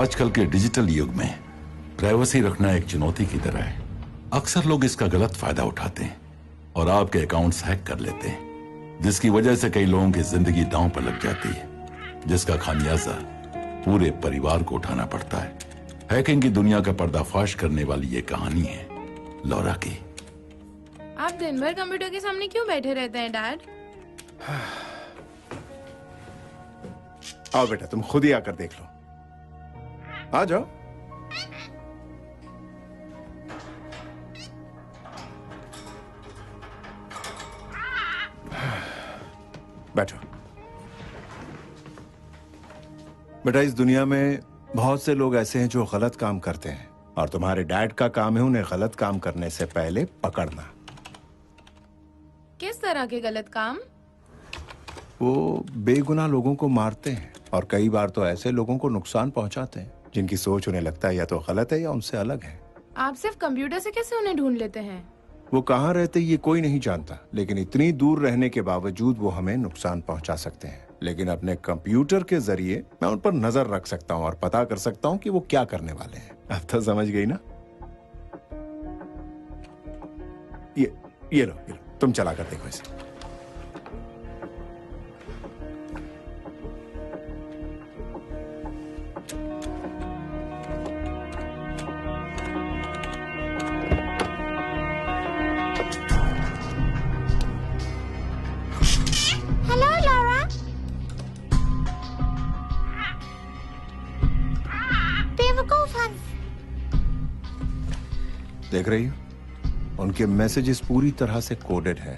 आजकल के डिजिटल युग में प्राइवेसी रखना एक चुनौती की तरह है। अक्सर लोग इसका गलत फायदा उठाते हैं और आपके अकाउंट्स हैक कर लेते हैं, जिसकी वजह से कई लोगों की जिंदगी दांव पर लग जाती है, जिसका खामियाजा पूरे परिवार को उठाना पड़ता है। हैकिंग की दुनिया का पर्दाफाश करने वाली ये कहानी है लौरा की। आप दिन भर कंप्यूटर के सामने क्यों बैठे रहते हैं डैड? आओ बेटा, तुम खुद ही आकर देख लो। आ जाओ। बैठो। बेटा, इस दुनिया में बहुत से लोग ऐसे हैं जो गलत काम करते हैं और तुम्हारे डैड का काम है उन्हें गलत काम करने से पहले पकड़ना। किस तरह के गलत काम? वो बेगुनाह लोगों को मारते हैं और कई बार तो ऐसे लोगों को नुकसान पहुंचाते हैं जिनकी सोच उन्हें लगता है या तो गलत है या उनसे अलग है। आप सिर्फ कंप्यूटर से कैसे उन्हें ढूंढ लेते हैं? वो कहाँ रहते ये कोई नहीं जानता, लेकिन इतनी दूर रहने के बावजूद वो हमें नुकसान पहुंचा सकते हैं। लेकिन अपने कंप्यूटर के जरिए मैं उन पर नजर रख सकता हूँ और पता कर सकता हूँ कि वो क्या करने वाले हैं। अब तो समझ गई ना? ये लो, तुम चला कर देखो इसे। देख रही हो, उनके मैसेजेस पूरी तरह से कोडेड है।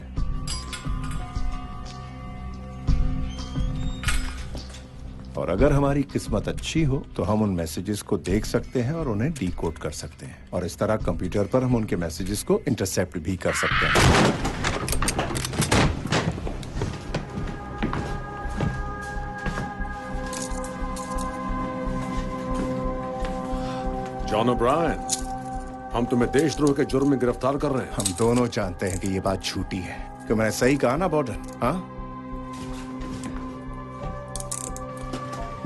और अगर हमारी किस्मत अच्छी हो तो हम उन मैसेजेस को देख सकते हैं और उन्हें डीकोड कर सकते हैं, और इस तरह कंप्यूटर पर हम उनके मैसेजेस को इंटरसेप्ट भी कर सकते हैं। जॉन ओब्रायन, हम तुम्हें देशद्रोह के जुर्म में गिरफ्तार कर रहे हैं। हम दोनों जानते हैं कि ये बात झूठी है। कि मैं सही कहा ना बॉर्डन? हाँ,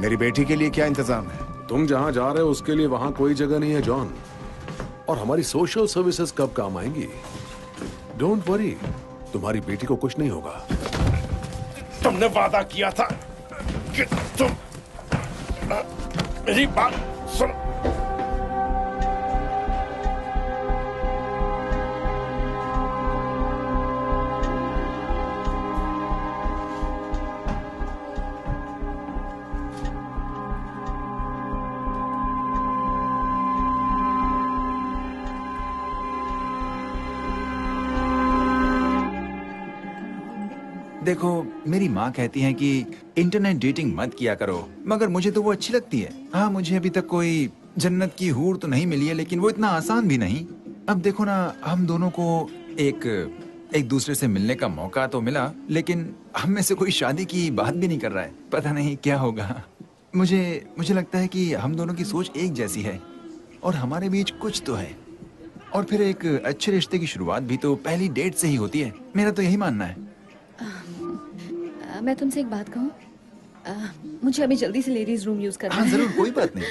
मेरी बेटी के लिए क्या इंतजाम है? तुम जहां जा रहे हो उसके लिए वहां कोई जगह नहीं है जॉन, और हमारी सोशल सर्विसेज कब काम आएंगी? डोंट वरी, तुम्हारी बेटी को कुछ नहीं होगा। तुमने वादा किया था कि तुम मेरी बात सुन। देखो, मेरी माँ कहती है कि इंटरनेट डेटिंग मत किया करो, मगर मुझे तो वो अच्छी लगती है। हाँ, मुझे अभी तक कोई जन्नत की हूर तो नहीं मिली है, लेकिन वो इतना आसान भी नहीं। अब देखो ना, हम दोनों को एक दूसरे से मिलने का मौका तो मिला, लेकिन हम में से कोई शादी की बात भी नहीं कर रहा है। पता नहीं क्या होगा। मुझे लगता है कि हम दोनों की सोच एक जैसी है और हमारे बीच कुछ तो है। और फिर एक अच्छे रिश्ते की शुरुआत भी तो पहली डेट से ही होती है। मेरा तो यही मानना है। मैं तुमसे एक बात कहूँ? मुझे अभी जल्दी से लेडीज रूम यूज करना है। हाँ जरूर, कोई बात नहीं।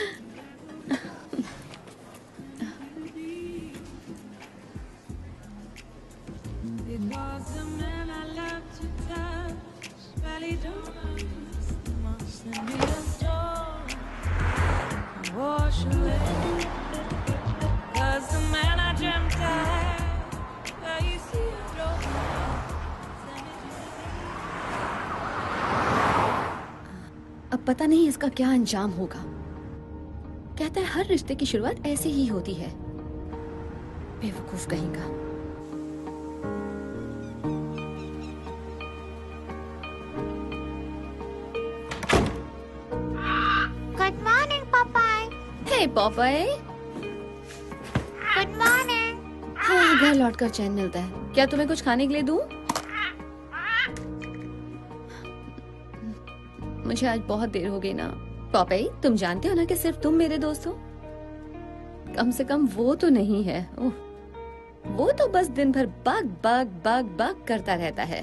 अब पता नहीं इसका क्या अंजाम होगा। कहता है हर रिश्ते की शुरुआत ऐसे ही होती है। बेवकूफ कहेगा। Good morning Papai. Hey Papai. Good morning. हाँ, घर लौटकर चैन मिलता है। क्या तुम्हें कुछ खाने के लिए दूं? मुझे आज बहुत देर हो गई ना। पपाई, तुम जानते हो ना कि सिर्फ तुम मेरे दोस्त हो। कम से कम वो तो नहीं है। वो तो बस दिन भर बाग बाग बाग बाग करता रहता है।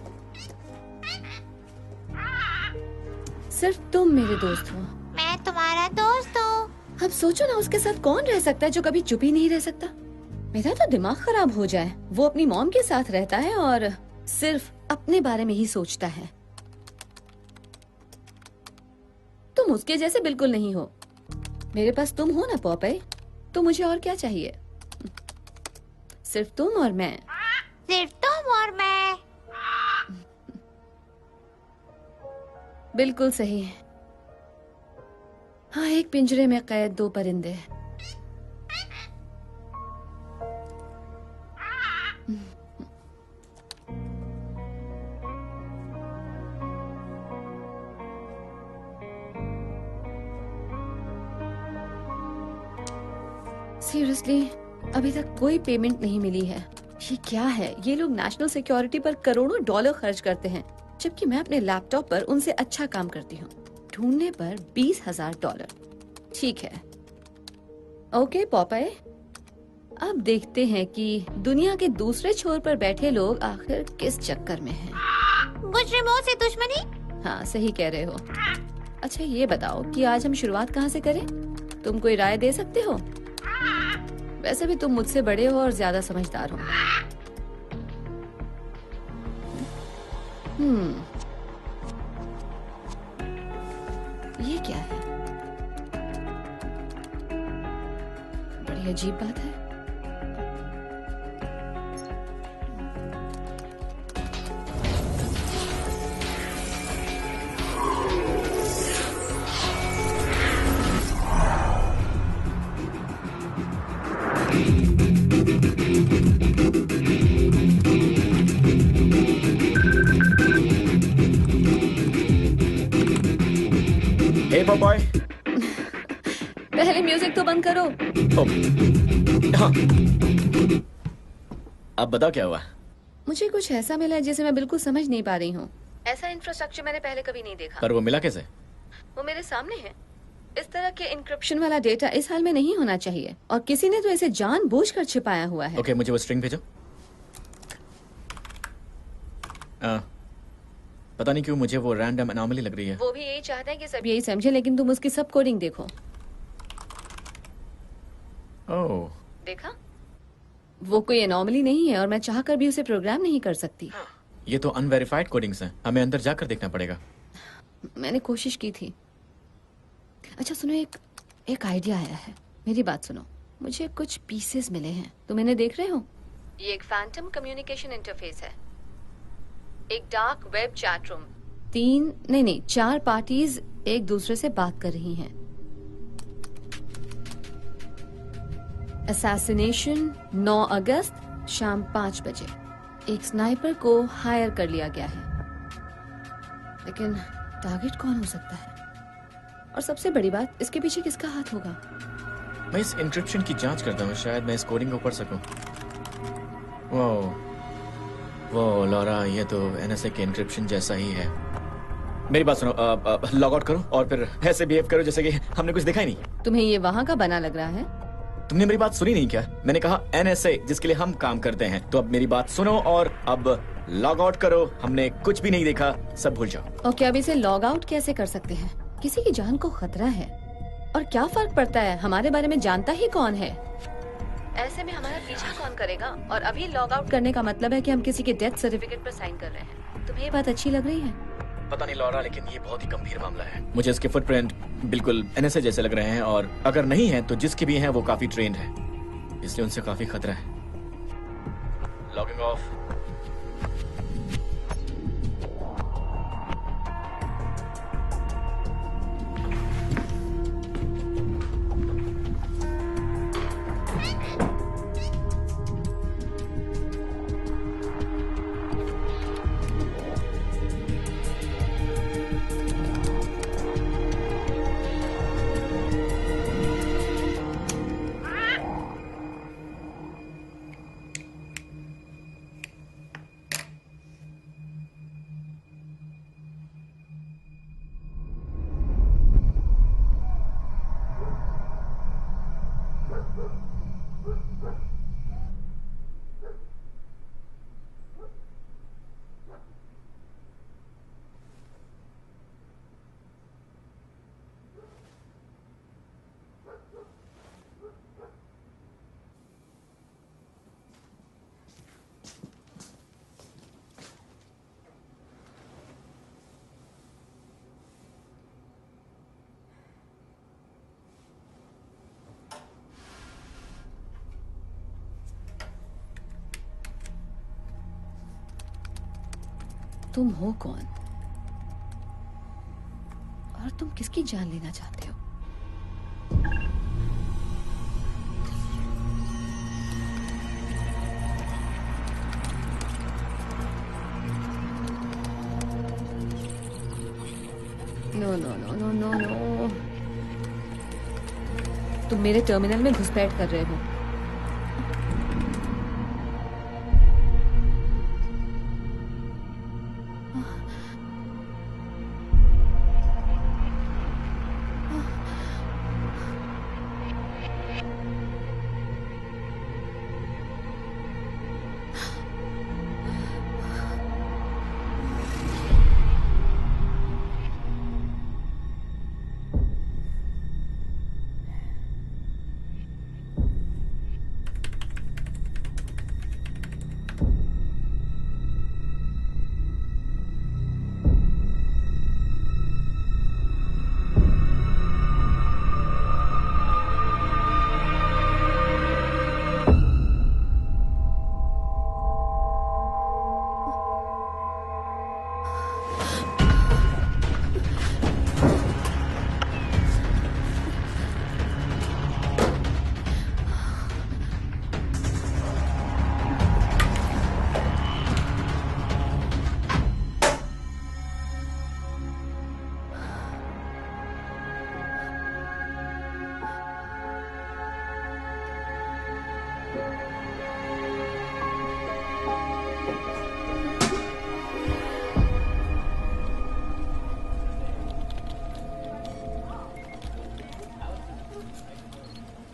सिर्फ तुम मेरे दोस्त हो। मैं तुम्हारा दोस्त हूँ। अब सोचो ना, उसके साथ कौन रह सकता है जो कभी चुप ही नहीं रह सकता। मेरा तो दिमाग खराब हो जाए। वो अपनी मॉम के साथ रहता है और सिर्फ अपने बारे में ही सोचता है। तुम उसके जैसे बिल्कुल नहीं हो। मेरे पास तुम हो ना पॉपे, तो मुझे और क्या चाहिए? सिर्फ तुम और मैं। सिर्फ तुम और मैं। बिल्कुल सही। हाँ, एक पिंजरे में कैद दो परिंदे। सीरियसली, अभी तक कोई पेमेंट नहीं मिली है। ये क्या है? ये लोग नेशनल सिक्योरिटी पर करोड़ों डॉलर खर्च करते हैं, जबकि मैं अपने लैपटॉप पर उनसे अच्छा काम करती हूँ। ढूंढने पर $20,000। ठीक है, ओके पॉपाई, अब देखते हैं कि दुनिया के दूसरे छोर पर बैठे लोग आखिर किस चक्कर में हैं। मुजरिमों से दुश्मनी। हाँ, सही कह रहे हो। अच्छा ये बताओ कि आज हम शुरुआत कहाँ से करें? तुम कोई राय दे सकते हो? वैसे भी तुम मुझसे बड़े हो और ज्यादा समझदार हो। ये क्या है? बड़ी अजीब बात है। हे पॉपॉय। पहले म्यूजिक तो बंद करो। हाँ, अब बताओ क्या हुआ? मुझे कुछ ऐसा मिला है जिसे मैं बिल्कुल समझ नहीं पा रही हूँ। ऐसा इंफ्रास्ट्रक्चर मैंने पहले कभी नहीं देखा। पर वो मिला कैसे? वो मेरे सामने है। इस तरह के इंक्रिप्शन वाला डेटा इस हाल में नहीं होना चाहिए, और किसी ने तो इसे जानबूझकर छिपाया हुआ है। ओके, मुझे वो स्ट्रिंग भेजो। पता नहीं क्यों मुझे वो रैंडम अनोमली लग रही है। वो भी यही चाहता है कि सब यही समझे, लेकिन तुम उसकी सब कोडिंग देखो। ओह, देखा? वो कोई एनॉमली नहीं है और मैं चाहकर भी उसे प्रोग्राम नहीं कर सकती। ये तो अनवेरिफाइड कोडिंग्स हैं। हमें अंदर जाकर देखना पड़ेगा। मैंने कोशिश की थी। अच्छा सुनो, एक आइडिया आया है। मेरी बात सुनो। मुझे कुछ पीसेस मिले हैं, तुम इन्हें देख रहे हो? ये एक फैंटम कम्युनिकेशन इंटरफेस है, एक dark web chat room, 4 parties एक दूसरे से बात कर रही हैं। असैसिनेशन 9 अगस्त शाम 5 बजे। एक स्नाइपर को हायर कर लिया गया है, लेकिन टारगेट कौन हो सकता है? और सबसे बड़ी बात, इसके पीछे किसका हाथ होगा? मैं इस इंक्रिप्शन की जांच करता हूँ, शायद मैं इस कोडिंग को पढ़ सकूं। वो लॉरा, ये तो एनएसए के इंक्रिप्शन जैसा ही है। मेरी बात सुनो, लॉग आउट करो और फिर ऐसे बिहेव करो जैसे कि हमने कुछ देखा ही नहीं। तुम्हें ये वहां का बना लग रहा है? तुमने मेरी बात सुनी नहीं क्या? मैंने कहा एनएसए, जिसके लिए हम काम करते हैं। तो अब मेरी बात सुनो और अब लॉग आउट करो। हमने कुछ भी नहीं देखा, सब भूल जाओ। ओके, अब इसे लॉग आउट कैसे कर सकते हैं? किसी की जान को खतरा है, और क्या फर्क पड़ता है? हमारे बारे में जानता ही कौन है? ऐसे में हमारा पीछा कौन करेगा? और अभी लॉग आउट करने का मतलब है कि हम किसी के डेथ सर्टिफिकेट पर साइन कर रहे हैं। तुम्हें ये बात अच्छी लग रही है? पता नहीं लॉरा, लेकिन ये बहुत ही गंभीर मामला है। मुझे इसके फुटप्रिंट बिल्कुल एनएसए जैसे लग रहे हैं, और अगर नहीं है तो जिसके भी हैं वो काफी ट्रेंड है, इसलिए उनसे काफी खतरा है। Logging off. तुम हो कौन और तुम किसकी जान लेना चाहते हो? No no no no no no, तुम मेरे टर्मिनल में घुसपैठ कर रहे हो।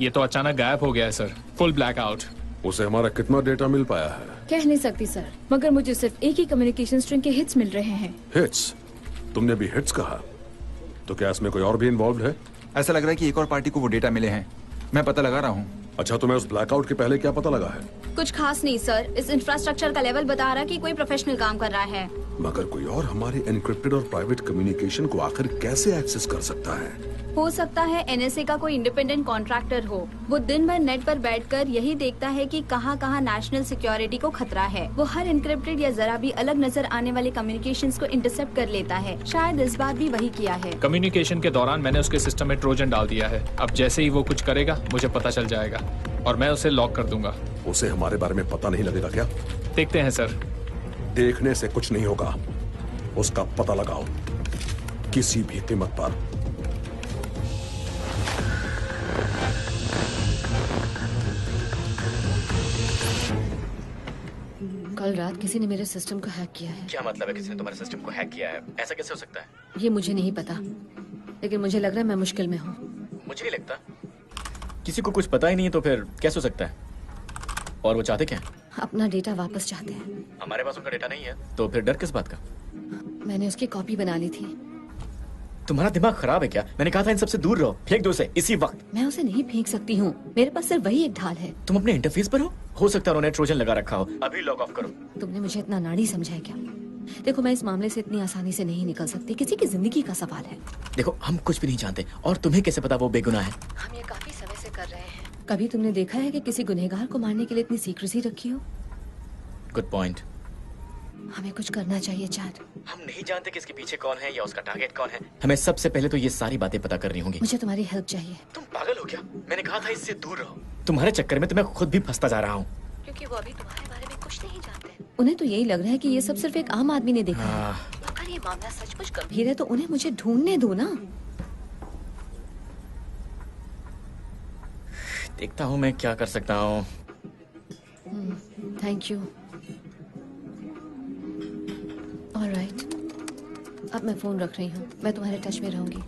ये तो अचानक गायब हो गया है सर, फुल ब्लैकआउट। उसे हमारा कितना डेटा मिल पाया है? कह नहीं सकती सर, मगर मुझे सिर्फ एक ही कम्युनिकेशन स्ट्रिंग के हिट्स मिल रहे हैं। हिट्स? तुमने भी हिट्स कहा, तो क्या इसमें कोई और भी इन्वॉल्व है? ऐसा लग रहा है कि एक और पार्टी को वो डेटा मिले हैं। मैं पता लगा रहा हूँ। अच्छा, तुम्हें उस ब्लैकआउट के पहले क्या पता लगा है? कुछ खास नहीं सर, इस इंफ्रास्ट्रक्चर का लेवल बता रहा कि कोई प्रोफेशनल काम कर रहा है। मगर कोई और हमारे एनक्रिप्टेड और प्राइवेट कम्युनिकेशन को आखिर कैसे एक्सेस कर सकता है? हो सकता है एनएसए का कोई इंडिपेंडेंट कॉन्ट्रैक्टर हो। वो दिन भर नेट पर बैठकर यही देखता है कि कहाँ कहाँ नेशनल सिक्योरिटी को खतरा है। वो हर इनक्रिप्टेड या जरा भी अलग नजर आने वाले कम्युनिकेशंस को इंटरसेप्ट कर लेता है। शायद इस बार भी वही किया है। कम्युनिकेशन के दौरान मैंने उसके सिस्टम में ट्रोजन डाल दिया है। अब जैसे ही वो कुछ करेगा मुझे पता चल जाएगा और मैं उसे लॉक कर दूंगा। उसे हमारे बारे में पता नहीं लगेगा क्या? देखते हैं सर। देखने से कुछ नहीं होगा, उसका पता लगाओ किसी भी कीमत पर। कल रात किसी ने मेरे सिस्टम को हैक किया है। क्या मतलब है किसी ने तुम्हारे सिस्टम को हैक किया है? ऐसा कैसे हो सकता है? ये मुझे नहीं पता, लेकिन मुझे लग रहा है मैं मुश्किल में हूँ। मुझे नहीं लगता। किसी को कुछ पता ही नहीं है तो फिर कैसे हो सकता है? और वो चाहते क्या? अपना डेटा वापस चाहते हैं। हमारे पास उनका डेटा नहीं है तो फिर डर किस बात का? मैंने उसकी कॉपी बना ली थी। तुम्हारा दिमाग खराब है क्या? मैंने कहा था इन सबसे दूर रहो, फेंक दो उसे इसी वक्त। मैं उसे नहीं फेंक सकती हूँ, मेरे पास सिर्फ वही एक ढाल है। तुम अपने इंटरफेस पर हो सकता है उन्होंने ट्रोजन लगा रखा हो। अभी लॉग ऑफ करो। तुमने मुझे इतना नाड़ी समझा है क्या? देखो, मैं इस मामले से इतनी आसानी से नहीं निकल सकती। किसी की जिंदगी का सवाल है। देखो, हम कुछ भी नहीं जानते और तुम्हें कैसे पता वो बेगुनाह है? हम ये काफी समय से कर रहे हैं। कभी तुमने देखा है कि किसी गुनहगार को मारने के लिए इतनी सीक्रेसी रखी हो? Good point. हमें कुछ करना चाहिए चैट। हम नहीं जानते कि इसके पीछे कौन है या उसका टारगेट कौन है। हमें सबसे पहले तो ये सारी बातें पता करनी होंगी। मुझे तुम्हारी हेल्प चाहिए। तुम पागल हो क्या? मैंने कहा था इससे दूर रहो। तुम्हारे चक्कर में तो मैं खुद भी फंसता जा रहा हूँ। क्योंकि वो अभी तुम्हारे बारे में कुछ नहीं जानते। उन्हें तो यही लग रहा है कि ये सब सिर्फ एक आम आदमी ने देखा है। अगर ये मामला सचमुच गंभीर है तो उन्हें मुझे ढूंढने दो ना। देखता हूँ मैं क्या कर सकता हूँ। Thank you. ऑलराइट, अब मैं फोन रख रही हूँ। मैं तुम्हारे टच में रहूंगी।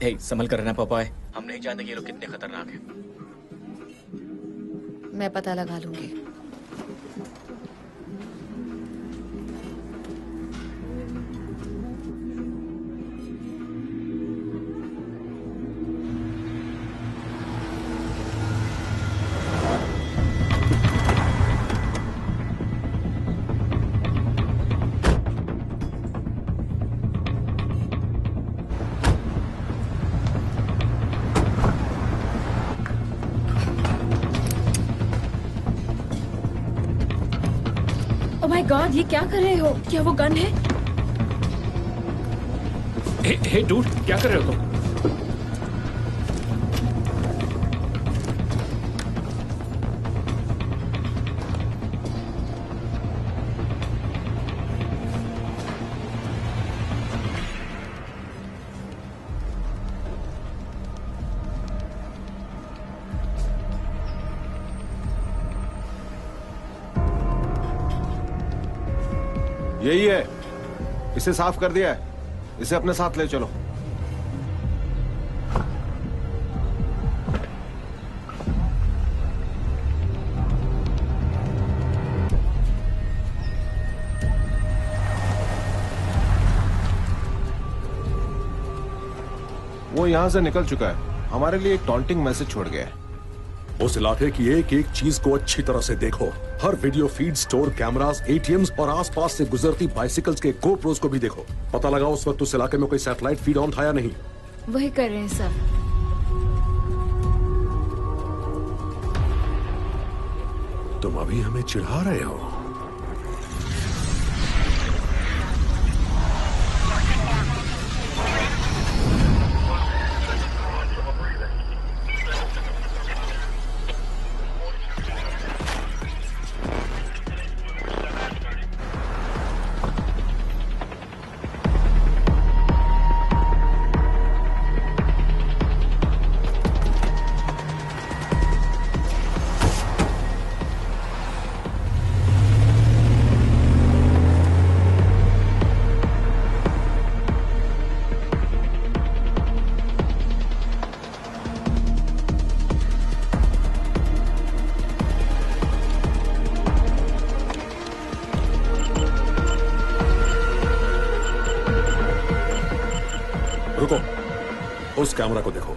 हे, संभल कर रहना पापाए। हम नहीं जानते कि ये लोग कितने खतरनाक हैं। मैं पता लगा लूंगी। ओह माय गॉड, ये क्या कर रहे हो? क्या वो गन है? हे डूड, क्या कर रहे हो तुम? यही है, इसे साफ कर दिया है, इसे अपने साथ ले चलो। वो यहां से निकल चुका है, हमारे लिए एक टॉन्टिंग मैसेज छोड़ गया है। उस इलाके की एक एक चीज को अच्छी तरह से देखो। हर video feed, store cameras, ATMs और आसपास से गुजरती बाइसिकल्स के गोप्रोस को भी देखो। पता लगा उस वक्त उस इलाके में कोई सैटेलाइट फीड ऑन था या नहीं। वही कर रहे हैं सर। तुम अभी हमें चिढ़ा रहे हो। रुको, उस कैमरा को देखो।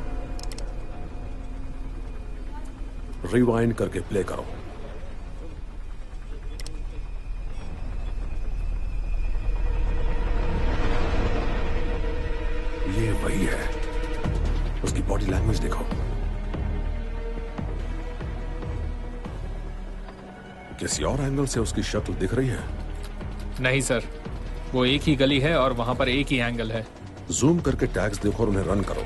रिवाइंड करके प्ले करो। ये वही है। उसकी बॉडी लैंग्वेज देखो। किसी और एंगल से उसकी शक्ल दिख रही है? नहीं सर, वो एक ही गली है और वहां पर एक ही एंगल है। जूम करके टैग्स देखो और उन्हें रन करो।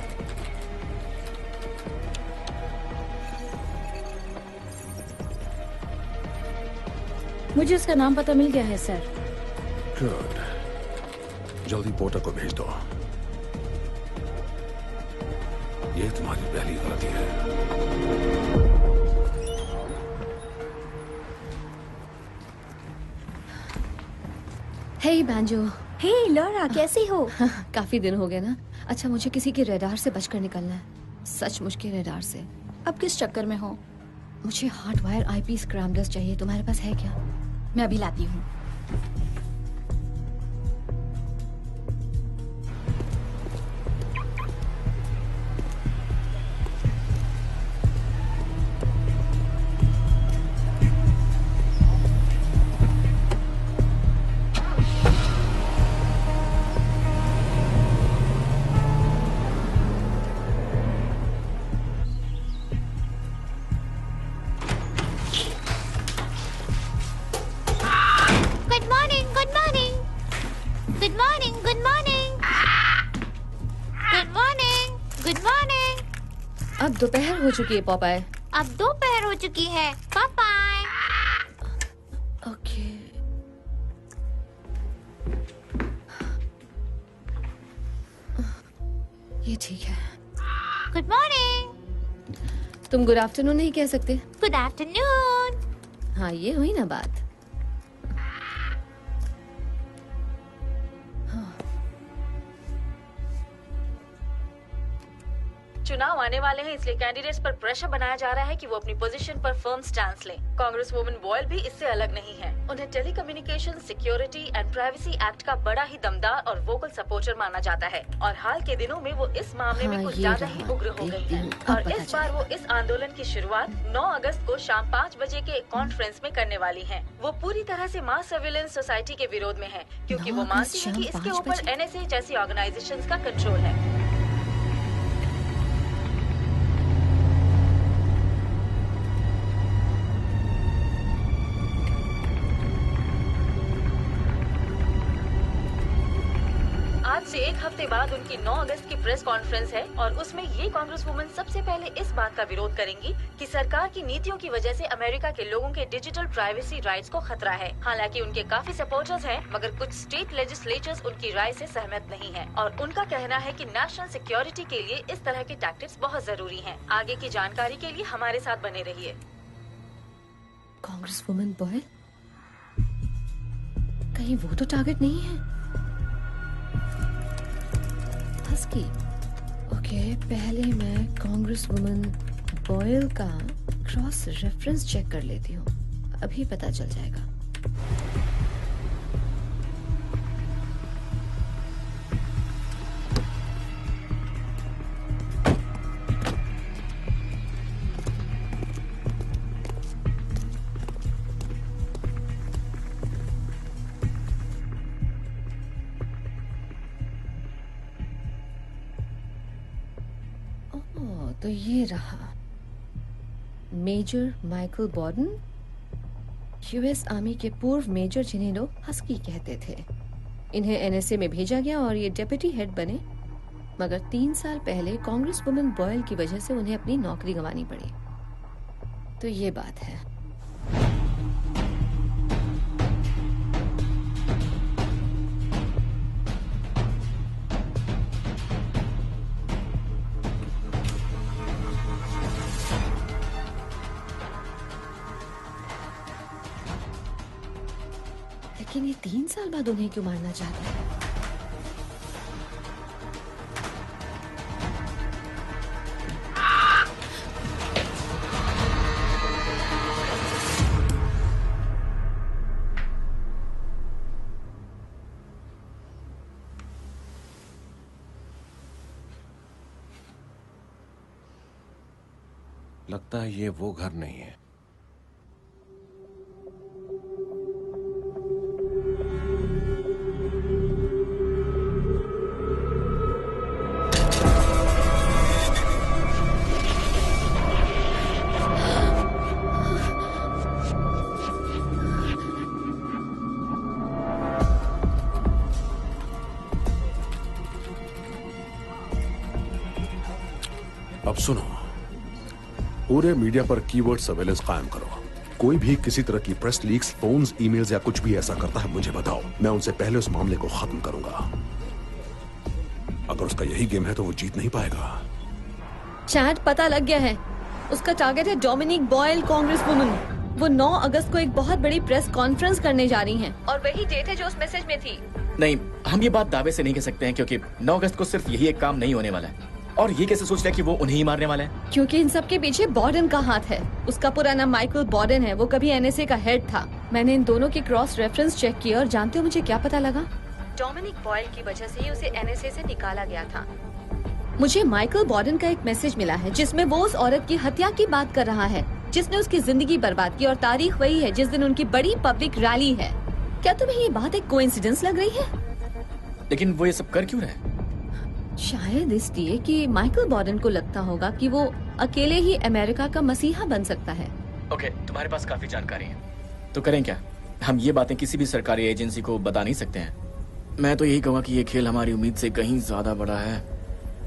मुझे उसका नाम पता मिल गया है सर। गुड, जल्दी पोर्टर को भेज दो। ये तुम्हारी पहली गलती है। हे बैंजो। हे लॉरा, कैसी हो? काफी दिन हो गए ना। अच्छा, मुझे किसी के रडार से बचकर निकलना है, सचमुच के रडार से। अब किस चक्कर में हो? मुझे हार्ड वायर आईपी स्क्रैम्बलर्स चाहिए, तुम्हारे पास है क्या? मैं अभी लाती हूँ। अब दोपहर हो चुकी है पॉपाय। अब दोपहर हो चुकी है पापाय। ओके। ये ठीक है। Good morning. तुम गुड आफ्टरनून नहीं कह सकते? Good afternoon. हाँ, ये हुई ना बात। चुनाव आने वाले हैं, इसलिए कैंडिडेट्स पर प्रेशर बनाया जा रहा है कि वो अपनी पोजीशन पर फर्म स्टैंड लें। कांग्रेस वुमेन बॉयल भी इससे अलग नहीं है। उन्हें telecommunication security and privacy act का बड़ा ही दमदार और वोकल सपोर्टर माना जाता है और हाल के दिनों में वो इस मामले में कुछ ज्यादा ही उग्र हो गई है। और इस बार वो इस आंदोलन की शुरुआत 9 अगस्त को शाम 5 बजे के एक कॉन्फ्रेंस में करने वाली है। वो पूरी तरह से मास सर्विलेंस सोसाइटी के विरोध में है, क्योंकि वो मानती है कि इसके ऊपर NSA जैसी ऑर्गेनाइजेशंस का कंट्रोल है। से एक हफ्ते बाद उनकी 9 अगस्त की प्रेस कॉन्फ्रेंस है और उसमें ये कांग्रेस वुमन सबसे पहले इस बात का विरोध करेंगी कि सरकार की नीतियों की वजह से अमेरिका के लोगों के डिजिटल प्राइवेसी राइट्स को खतरा है। हालांकि उनके काफी सपोर्टर्स हैं, मगर कुछ स्टेट लेजिस्लेचर्स उनकी राय से सहमत नहीं है और उनका कहना है कि नेशनल सिक्योरिटी के लिए इस तरह के टैक्टिक्स बहुत जरूरी हैं। आगे की जानकारी के लिए हमारे साथ बने रहिए। कांग्रेस वुमन बॉयल, कहीं वो तो टारगेट नहीं है? हस्की, ओके, पहले मैं कांग्रेस वुमन बॉयल का क्रॉस रेफरेंस चेक कर लेती हूँ, अभी पता चल जाएगा। तो ये रहा मेजर माइकल बॉर्डन, यूएस आर्मी के पूर्व मेजर जिन्हें लोग हस्की कहते थे। इन्हें एनएसए में भेजा गया और ये डेप्यूटी हेड बने, मगर 3 साल पहले कांग्रेस वुमन बॉयल की वजह से उन्हें अपनी नौकरी गंवानी पड़ी। तो ये बात है। लेकिन ये 3 साल बाद उन्हें क्यों मारना चाहते हैं? लगता है ये वो घर नहीं है। अब सुनो, पूरे मीडिया पर कीवर्ड सर्वेलेंस कायम करो। कोई भी किसी तरह की प्रेस लीक्स, फोन्स, ईमेल्स या कुछ भी ऐसा करता है मुझे बताओ। मैं उनसे पहले उस मामले को खत्म करूंगा। अगर उसका यही गेम है तो वो जीत नहीं पाएगा। चैट पता लग गया है। उसका टारगेट है डोमिनिक बॉयल, कांग्रेस वुमन। वो 9 अगस्त को एक बहुत बड़ी प्रेस कॉन्फ्रेंस करने जा रही हैं और वही डेट है जो उस मैसेज में थी। नहीं, हम ये बात दावे से नहीं कह सकते हैं क्योंकि 9 अगस्त को सिर्फ यही एक काम नहीं होने वाला है। और ये कैसे सोच लिया कि वो उन्हें ही मारने वाला है? क्योंकि इन सब के पीछे बॉर्डन का हाथ है। उसका पूरा नाम माइकल बॉर्डन है। वो कभी एनएसए का हेड था। मैंने इन दोनों के क्रॉस रेफरेंस चेक किया और जानते हो मुझे क्या पता लगा? डोमिनिक बॉयल की वजह से ही उसे एनएसए से निकाला गया था। मुझे माइकल बॉर्डन का एक मैसेज मिला है जिसमें वो उस औरत की हत्या की बात कर रहा है जिसने उसकी जिंदगी बर्बाद की, और तारीख वही है जिस दिन उनकी बड़ी पब्लिक रैली है। क्या तुम्हें ये बात एक कोइंसिडेंस लग रही है? लेकिन वो ये सब कर क्यों रहे? शायद इसलिए कि माइकल बॉर्डन को लगता होगा कि वो अकेले ही अमेरिका का मसीहा बन सकता है। ओके, तुम्हारे पास काफी जानकारी है, तो करें क्या? हम ये बातें किसी भी सरकारी एजेंसी को बता नहीं सकते हैं। मैं तो यही कहूँगा कि ये खेल हमारी उम्मीद से कहीं ज्यादा बड़ा है।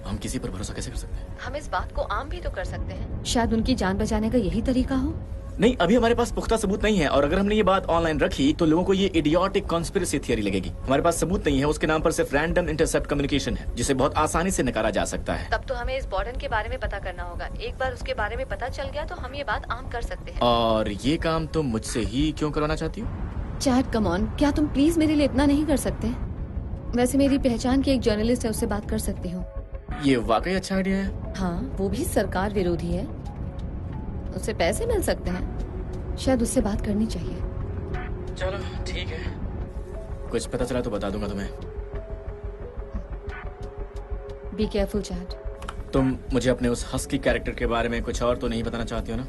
हम किसी पर भरोसा कैसे कर सकते हैं? हम इस बात को आम भी तो कर सकते हैं। शायद उनकी जान बचाने का यही तरीका हो। नहीं, अभी हमारे पास पुख्ता सबूत नहीं है, और अगर हमने ये बात ऑनलाइन रखी तो लोगों को ये इडियोटिक कॉन्स्पिरेसी थियरी लगेगी। हमारे पास सबूत नहीं है, उसके नाम पर सिर्फ रैंडम इंटरसेप्ट कम्युनिकेशन है जिसे बहुत आसानी से नकारा जा सकता है। तब तो हमें इस बॉर्डन के बारे में पता करना होगा। एक बार उसके बारे में पता चल गया तो हम ये बात आम कर सकते हैं। और ये काम तुम मुझसे ही क्यों करवाना चाहती हो? चैट कम ऑन, क्या तुम प्लीज मेरे लिए इतना नहीं कर सकते? वैसे मेरी पहचान की एक जर्नलिस्ट है, उससे बात कर सकती हूँ। ये वाकई अच्छा आइडिया है। हाँ, वो भी सरकार विरोधी है। उससे पैसे मिल सकते हैं। शायद उससे बात करनी चाहिए। चलो ठीक है, कुछ पता चला तो बता दूंगा तुम्हें। Be careful chat. तुम मुझे अपने उस हस्की कैरेक्टर के बारे में कुछ और तो नहीं बताना चाहती हो ना?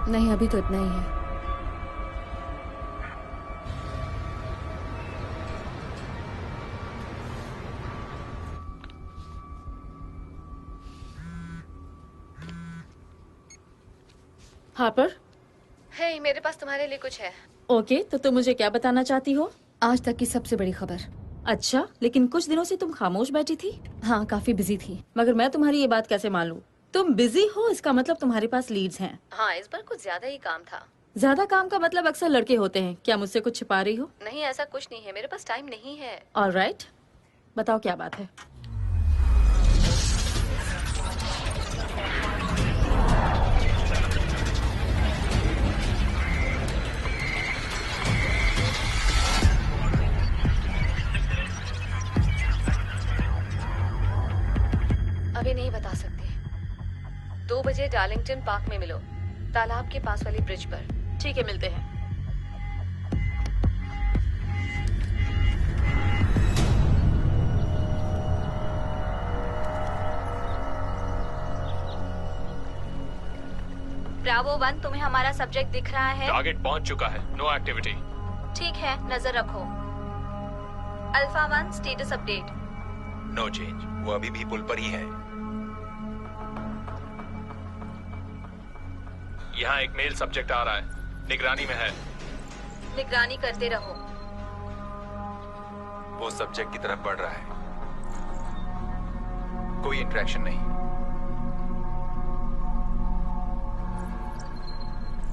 नहीं, अभी तो इतना ही है। हार्पर, हे, मेरे पास तुम्हारे लिए कुछ है। ओके, तो तुम मुझे क्या बताना चाहती हो? आज तक की सबसे बड़ी खबर। अच्छा, लेकिन कुछ दिनों से तुम खामोश बैठी थी। हाँ, काफी बिजी थी। मगर मैं तुम्हारी ये बात कैसे मान लूं? तुम बिजी हो इसका मतलब तुम्हारे पास लीड्स हैं। हाँ, इस बार कुछ ज्यादा ही काम था। ज्यादा काम का मतलब अक्सर लड़के होते हैं। क्या मुझसे कुछ छिपा रही हो? नहीं, ऐसा कुछ नहीं है, मेरे पास टाइम नहीं है। ऑलराइट, बताओ क्या बात है। अभी नहीं बता सकती। 2 बजे डार्लिंगटन पार्क में मिलो, तालाब के पास वाली ब्रिज पर। ठीक है, मिलते हैं। ब्रावो 1, तुम्हें हमारा सब्जेक्ट दिख रहा है? टारगेट पहुंच चुका है, नो एक्टिविटी। ठीक है, नजर रखो। Alpha 1, status update. No change, वो अभी भी पुल पर ही है। यहाँ एक मेल सब्जेक्ट आ रहा है, निगरानी में है। निगरानी करते रहो। वो सब्जेक्ट की तरफ बढ़ रहा है। कोई इंटरेक्शन नहीं।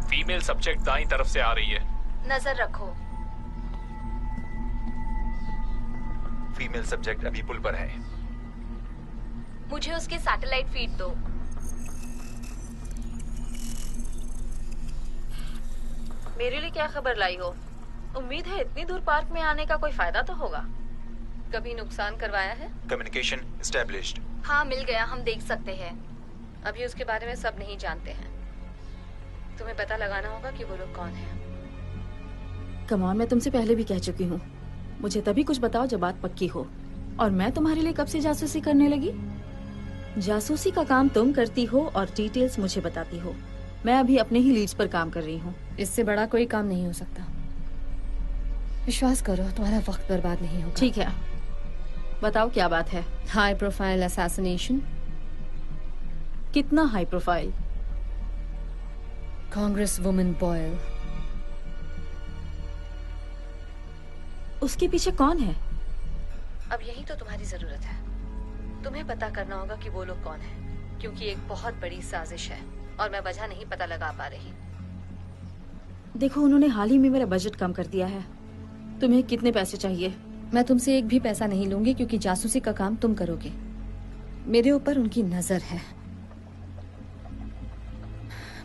फीमेल सब्जेक्ट दाईं तरफ से आ रही है। नजर रखो। फीमेल सब्जेक्ट अभी पुल पर है। मुझे उसके सैटेलाइट फीड दो। मेरे लिए क्या खबर लाई हो? उम्मीद है इतनी दूर पार्क में आने का कोई फायदा तो होगा। कभी नुकसान करवाया है? Communication established. हाँ, मिल गया, हम देख सकते हैं। अभी उसके बारे में सब नहीं जानते हैं। तुम्हें पता लगाना होगा कि वो लोग कौन हैं। कमॉन, मैं तुमसे पहले भी कह चुकी हूँ, मुझे तभी कुछ बताओ जब बात पक्की हो। और मैं तुम्हारे लिए कब से जासूसी करने लगी? जासूसी का काम तुम करती हो और डिटेल्स मुझे बताती हो। मैं अभी अपने ही लीड्स पर काम कर रही हूँ। इससे बड़ा कोई काम नहीं हो सकता। विश्वास करो, तुम्हारा वक्त बर्बाद नहीं होगा। ठीक है, बताओ क्या बात है। High profile assassination. कितना high profile? Congress woman Boyle. उसके पीछे कौन है? अब यही तो तुम्हारी जरूरत है। तुम्हें पता करना होगा कि वो लोग कौन हैं, क्योंकि एक बहुत बड़ी साजिश है और मैं वजह नहीं पता लगा पा रही। देखो, उन्होंने हाल ही में मेरा बजट कम कर दिया है। तुम्हें कितने पैसे चाहिए? मैं तुमसे एक भी पैसा नहीं लूंगी, क्योंकि जासूसी का काम तुम करोगे। मेरे ऊपर उनकी नजर है।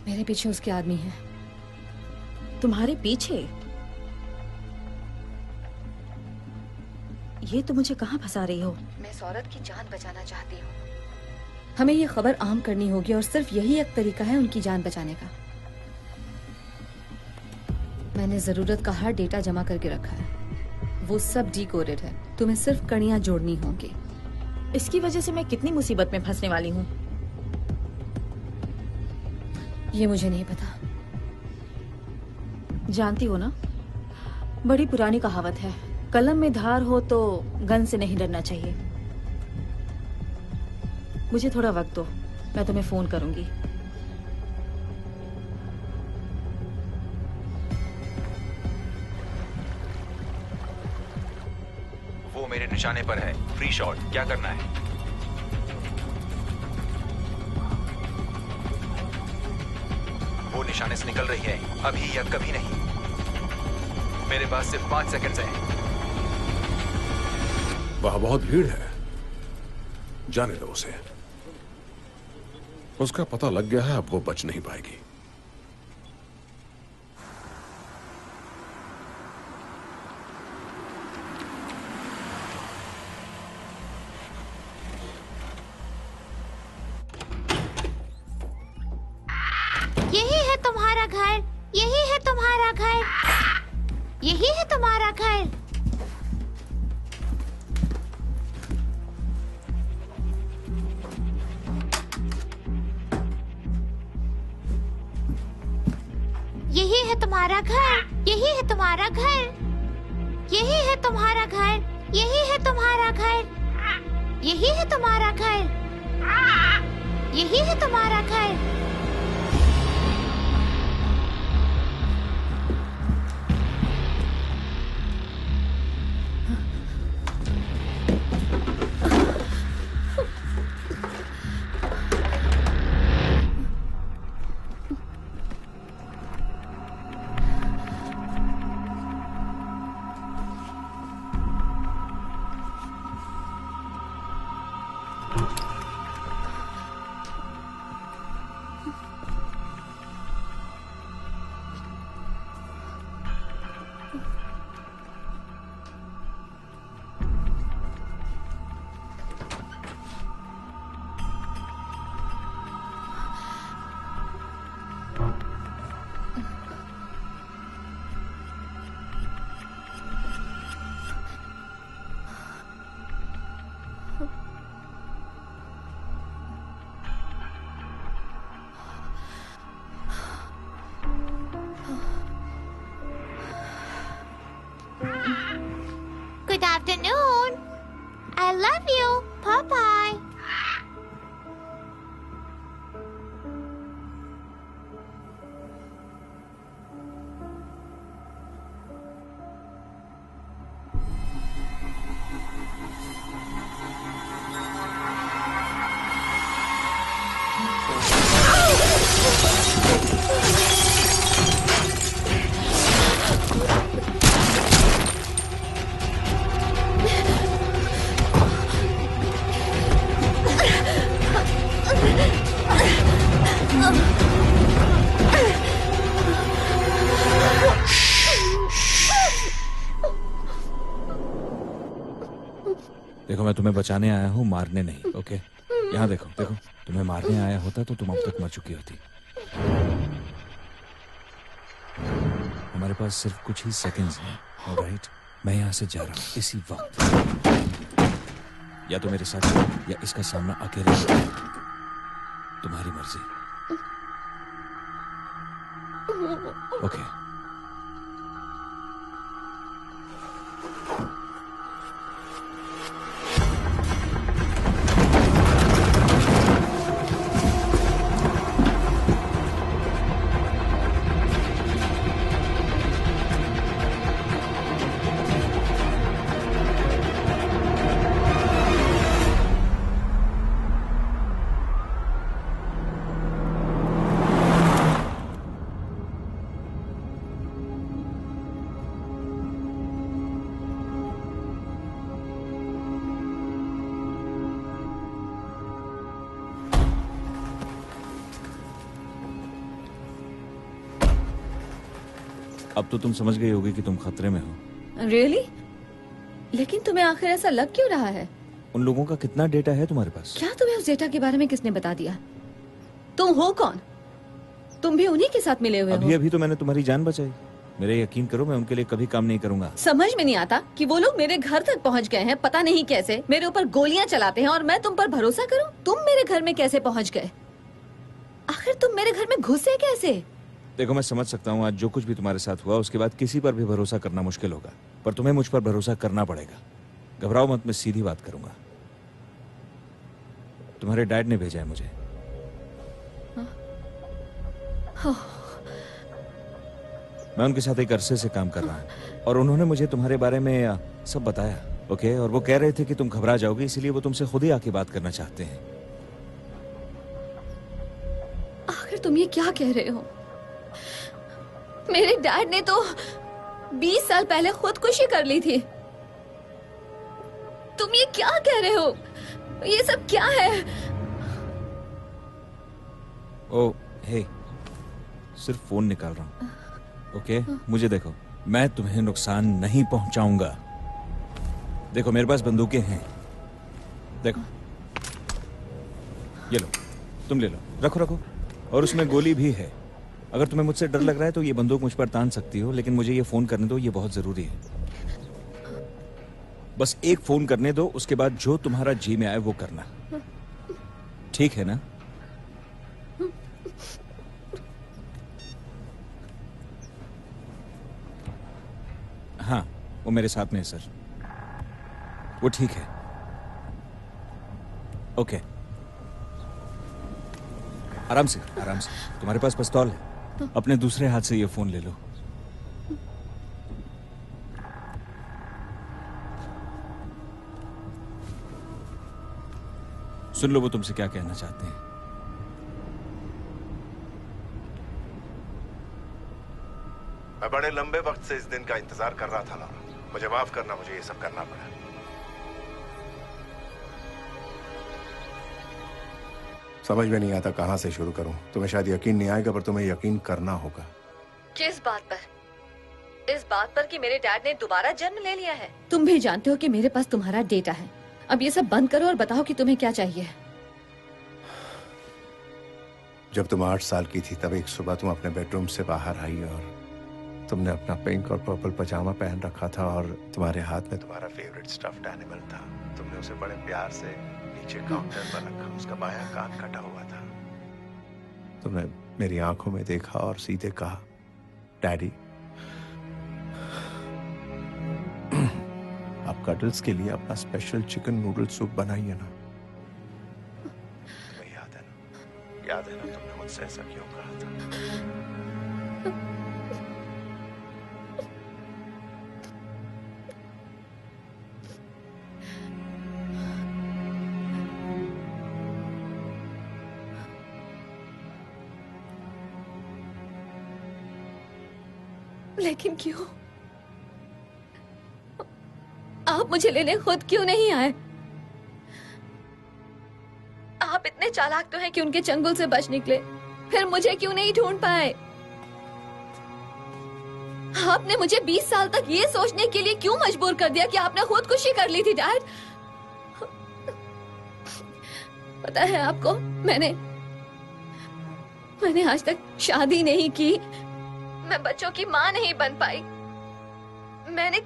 मेरे पीछे उसके आदमी हैं। तुम्हारे पीछे? ये तो मुझे कहाँ फंसा रही हो? मैं इस औरत की जान बचाना चाहती हूँ। हमें ये खबर आम करनी होगी और सिर्फ यही एक तरीका है उनकी जान बचाने का। मैंने जरूरत का हर डेटा जमा करके रखा है। वो सब डिकोडेड है। तुम्हें सिर्फ कड़ियां जोड़नी होंगी। इसकी वजह से मैं कितनी मुसीबत में फंसने वाली हूँ ये मुझे नहीं पता। जानती हो ना, बड़ी पुरानी कहावत है, कलम में धार हो तो गन से नहीं डरना चाहिए। मुझे थोड़ा वक्त दो, मैं तुम्हें फोन करूंगी। वो मेरे निशाने पर है। फ्री शॉट, क्या करना है? वो निशाने से निकल रही है, अभी या कभी नहीं। मेरे पास सिर्फ 5 सेकंड्स हैं। वहां बहुत भीड़ है, जाने दो उसे। उसका पता लग गया है, अब वो बच नहीं पाएगी। यही है तुम्हारा घर, यही है तुम्हारा घर, यही है तुम्हारा घर। यही है तुम्हारा घर, यही है तुम्हारा घर, यही है तुम्हारा घर, यही है तुम्हारा घर, यही है तुम्हारा घर, यही है तुम्हारा घर। I love you. Bye bye. देखो मैं तुम्हें बचाने आया हूँ, मारने नहीं। ओके, यहाँ देखो देखो, तुम्हें मारने आया होता तो तुम अब तक मर चुकी होती। हमारे पास सिर्फ कुछ ही सेकंड्स हैं, ऑलराइट? मैं यहाँ से जा रहा हूँ इसी वक्त। या तो मेरे साथ चलो या इसका सामना अकेले करो। तुम्हारी मर्जी। ओके। अब तो तुम समझ गई होगी कि तुम खतरे में हो। रियली? लेकिन तुम्हें आखिर ऐसा लग क्यों रहा है? उन लोगों का कितना डेटा है तुम्हारे पास? क्या तुम्हें उस डेटा के बारे में किसने बता दिया? तुम हो कौन? तुम भी उन्हीं के साथ मिले हुए हो। अभी तो मैंने तुम्हारी जान बचाई। मेरे यकीन करो, मैं उनके लिए कभी काम नहीं करूंगा। समझ में नहीं आता कि वो लोग मेरे घर तक पहुंच गए हैं, पता नहीं कैसे। मेरे ऊपर गोलियां चलाते हैं और मैं तुम पर भरोसा करूं? तुम मेरे घर में कैसे पहुंच गए? आखिर तुम मेरे घर में घुसे कैसे? देखो मैं समझ सकता हूँ आज जो कुछ भी तुम्हारे साथ हुआ उसके बाद किसी पर भी भरोसा करना मुश्किल होगा, पर तुम्हें मुझ पर भरोसा करना पड़ेगा। घबराओ मत, मैं सीधी बात करूंगा। तुम्हारे डैड ने भेजा है मुझे। मैं उनके साथ एक अरसे से काम कर रहा हूँ और उन्होंने मुझे तुम्हारे बारे में सब बताया। ओके, और वो कह रहे थे कि तुम घबरा जाओगे, इसलिए वो तुमसे खुद ही आके बात करना चाहते हैं। आखिर तुम ये क्या कह रहे हो? मेरे डैड ने तो 20 साल पहले खुदकुशी कर ली थी। तुम ये क्या कह रहे हो? ये सब क्या है? ओ हे, सिर्फ फोन निकाल रहा हूँ। ओके, मुझे देखो, मैं तुम्हें नुकसान नहीं पहुंचाऊंगा। देखो मेरे पास बंदूकें हैं, देखो ये लो, तुम ले लो, रखो रखो, और उसमें गोली भी है। अगर तुम्हें मुझसे डर लग रहा है तो ये बंदूक मुझ पर तान सकती हो, लेकिन मुझे ये फोन करने दो, ये बहुत जरूरी है। बस एक फोन करने दो, उसके बाद जो तुम्हारा जी में आए वो करना, ठीक है ना? हाँ, वो मेरे साथ में है सर। वो ठीक है। ओके, आराम से आराम से। तुम्हारे पास पिस्तौल है, अपने दूसरे हाथ से ये फोन ले लो। सुन लो वो तुमसे क्या कहना चाहते हैं। मैं बड़े लंबे वक्त से इस दिन का इंतजार कर रहा था लॉरा। मुझे माफ करना, मुझे ये सब करना पड़ा। समझ में नहीं आता कहां से शुरू करूं। तुम्हें शायद यकीन नहीं आएगा, पर तुम्हें यकीन करना होगा। किस बात पर? इस बात पर कि मेरे डैड ने दोबारा जन्म ले लिया है। तुम भी जानते हो कि मेरे पास तुम्हारा डेटा है। अब ये सब बंद करो और बताओ कि तुम्हें क्या चाहिए। जब तुम 8 साल की थी तब एक सुबह तुम अपने बेडरूम से बाहर आई और तुमने अपना पिंक और पर्पल पजामा पहन रखा था और तुम्हारे हाथ में तुम्हारा फेवरेट स्टफ्ड एनिमल था। तुमने उसे बड़े प्यार से नीचे काउंटर पर रखा, उसका बायां कान कटा हुआ था। तुमने मेरी आंखों में देखा और सीधे कहा, डैडी आप कटल्स के लिए अपना स्पेशल चिकन नूडल सूप बनाइए ना। तुम्हें याद है ना तुमने मुझसे ऐसा क्यों कहा था? लेकिन क्यों? आप मुझे लेने खुद क्यों नहीं आए? आप इतने चालाक तो हैं कि उनके चंगुल से बच निकले, फिर मुझे क्यों नहीं ढूंढ पाए? आपने मुझे 20 साल तक ये सोचने के लिए क्यों मजबूर कर दिया कि आपने खुदकुशी कर ली थी डैड? पता है आपको, मैंने आज तक शादी नहीं की, मैं बच्चों की माँ नहीं बन पाई, मैंने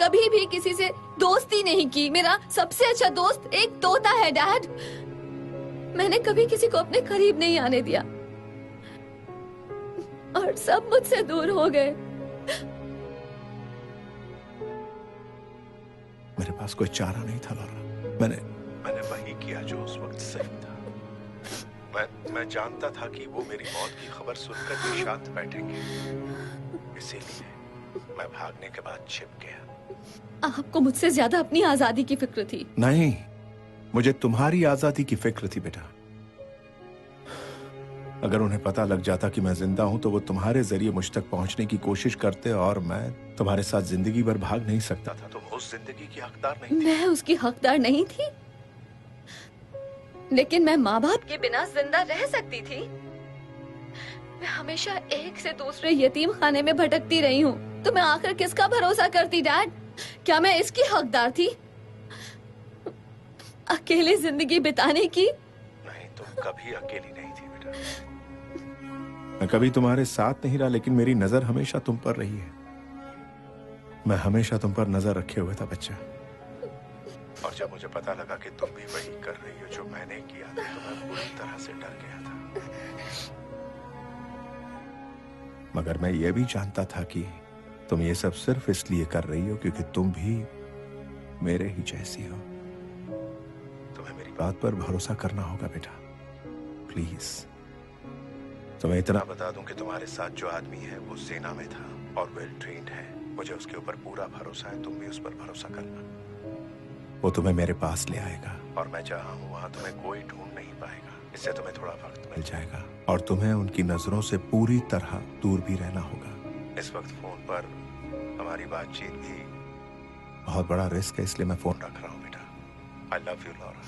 कभी भी किसी से दोस्ती नहीं की। मेरा सबसे अच्छा दोस्त एक तोता है डैड। मैंने कभी किसी को अपने करीब नहीं आने दिया और सब मुझसे दूर हो गए। मेरे पास कोई चारा नहीं था लॉरा। मैंने वही किया जो उस वक्त सही था। मैं जानता था कि वो मेरी मौत की खबर सुनकर भी शांत बैठेंगे, इसीलिए मैं भागने के बाद छिप गया। आपको मुझसे ज्यादा अपनी आजादी की फिक्र थी। नहीं, मुझे तुम्हारी आजादी की फिक्र थी बेटा। अगर उन्हें पता लग जाता कि मैं जिंदा हूं तो वो तुम्हारे जरिए मुझ तक पहुंचने की कोशिश करते और मैं तुम्हारे साथ जिंदगी भर भाग नहीं सकता था। तुम उस जिंदगी की हकदार नहीं थी। मैं उसकी हकदार नहीं थी, लेकिन मैं माँ बाप के बिना जिंदा रह सकती थी। मैं हमेशा एक से दूसरे यतीम खाने में भटकती रही हूँ, तो मैं आखिर किसका भरोसा करती डैड? क्या मैं इसकी हकदार थी, अकेले जिंदगी बिताने की? नहीं, तुम कभी अकेली नहीं थी बेटा। मैं कभी तुम्हारे साथ नहीं रहा, लेकिन मेरी नजर हमेशा तुम पर रही है। मैं हमेशा तुम पर नजर रखे हुए था बच्चा। और जब मुझे पता लगा कि तुम भी वही कर रही हो जो मैंने किया था, तो मैं पूरी तरह से डर गया था। मगर मैं ये भी जानता था कि तुम ये सब सिर्फ इसलिए कर रही हो क्योंकि तुम भी मेरे ही जैसी हो। तुम्हें मेरी बात पर भरोसा करना होगा बेटा, प्लीज। तुम्हें इतना बता दूं कि तुम्हारे साथ जो आदमी है वो सेना में था और वेल ट्रेन्ड है। मुझे उसके ऊपर पूरा भरोसा है, तुम भी उस पर भरोसा करना। वो तुम्हें मेरे पास ले आएगा और मैं जहां हूं वहां तुम्हें कोई ढूंढ नहीं पाएगा। इससे तुम्हें थोड़ा वक्त मिल जाएगा और तुम्हें उनकी नजरों से पूरी तरह दूर भी रहना होगा। इस वक्त फोन पर हमारी बातचीत भी बहुत बड़ा रिस्क है, इसलिए मैं फोन रख रहा हूँ बेटा। I love you Laura.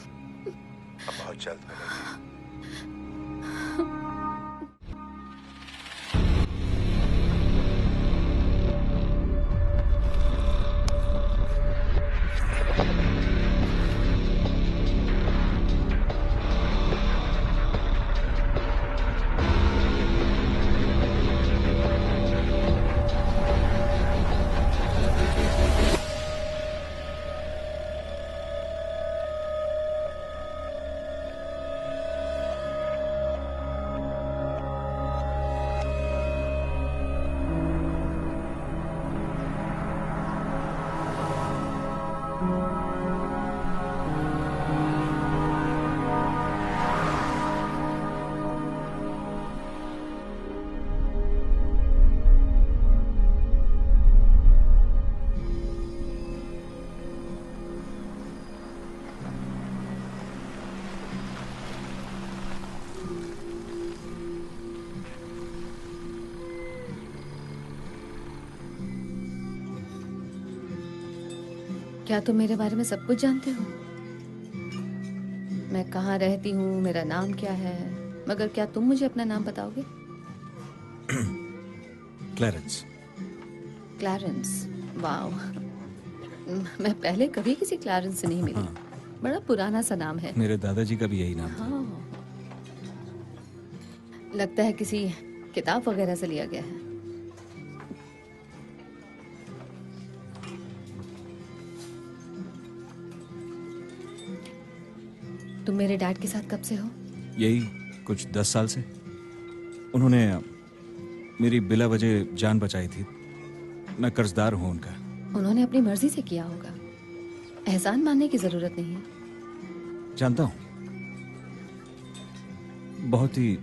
हम बहुत जल्द मिलेंगे। क्या तुम मेरे बारे में सब कुछ जानते हो? मैं कहाँ रहती हूँ, मेरा नाम क्या है, मगर क्या तुम मुझे अपना नाम बताओगे? क्लैरेंस। Clarence, wow. मैं पहले कभी किसी क्लैरेंस से नहीं मिली। बड़ा पुराना सा नाम है। मेरे दादाजी का भी यही नाम था। हाँ। लगता है किसी किताब वगैरह से लिया गया है। तुम मेरे डैड के साथ कब से हो? यही कुछ 10 साल से। उन्होंने मेरी बिला वजह जान बचाई थी। मैं कर्जदार हूँ उनका। उन्होंने अपनी मर्जी से किया होगा। एहसान मानने की जरूरत नहीं है। जानता हूँ, बहुत ही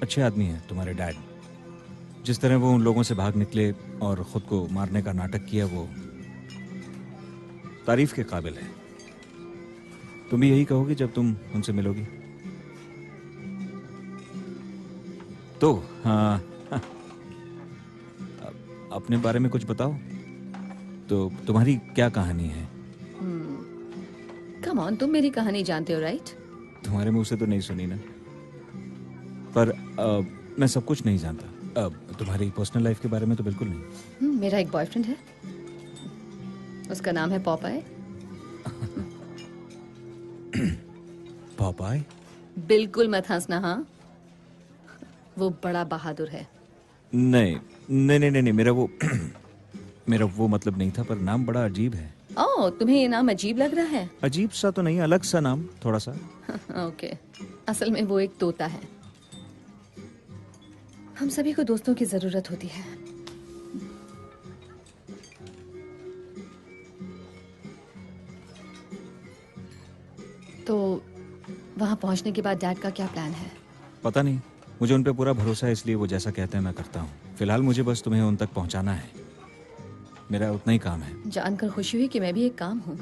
अच्छे आदमी हैं तुम्हारे डैड। जिस तरह वो उन लोगों से भाग निकले और खुद को मारने का नाटक किया, वो तारीफ के काबिल है। तुम भी यही कहोगी जब तुम उनसे मिलोगी? तो हाँ, अपने बारे में कुछ बताओ। तो तुम्हारी क्या कहानी है? कम ऑन, तुम मेरी कहानी जानते हो राइट? तुम्हारे मुंह से तो नहीं सुनी ना, पर मैं सब कुछ नहीं जानता। तुम्हारी पर्सनल लाइफ के बारे में तो बिल्कुल नहीं। मेरा एक बॉयफ्रेंड है, उसका नाम है पॉपाई। पॉपाई? बिल्कुल मत हंसना। हाँ, वो बड़ा बहादुर है। नहीं नहीं नहीं नहीं, मेरा वो मेरा वो मतलब नहीं था, पर नाम बड़ा अजीब है। ओह, तुम्हें ये नाम अजीब लग रहा है? अजीब सा तो नहीं, अलग सा नाम थोड़ा सा। ओके, असल में वो एक तोता है। हम सभी को दोस्तों की जरूरत होती है। तो वहां पहुंचने के बाद डैड का क्या प्लान है? पता नहीं, मुझे उन पे पूरा भरोसा है, इसलिए वो जैसा कहते हैं मैं करता हूँ। फिलहाल मुझे बस तुम्हें उन तक पहुंचाना है, मेरा उतना ही काम है। जानकर खुशी हुई कि मैं भी एक काम हूँ।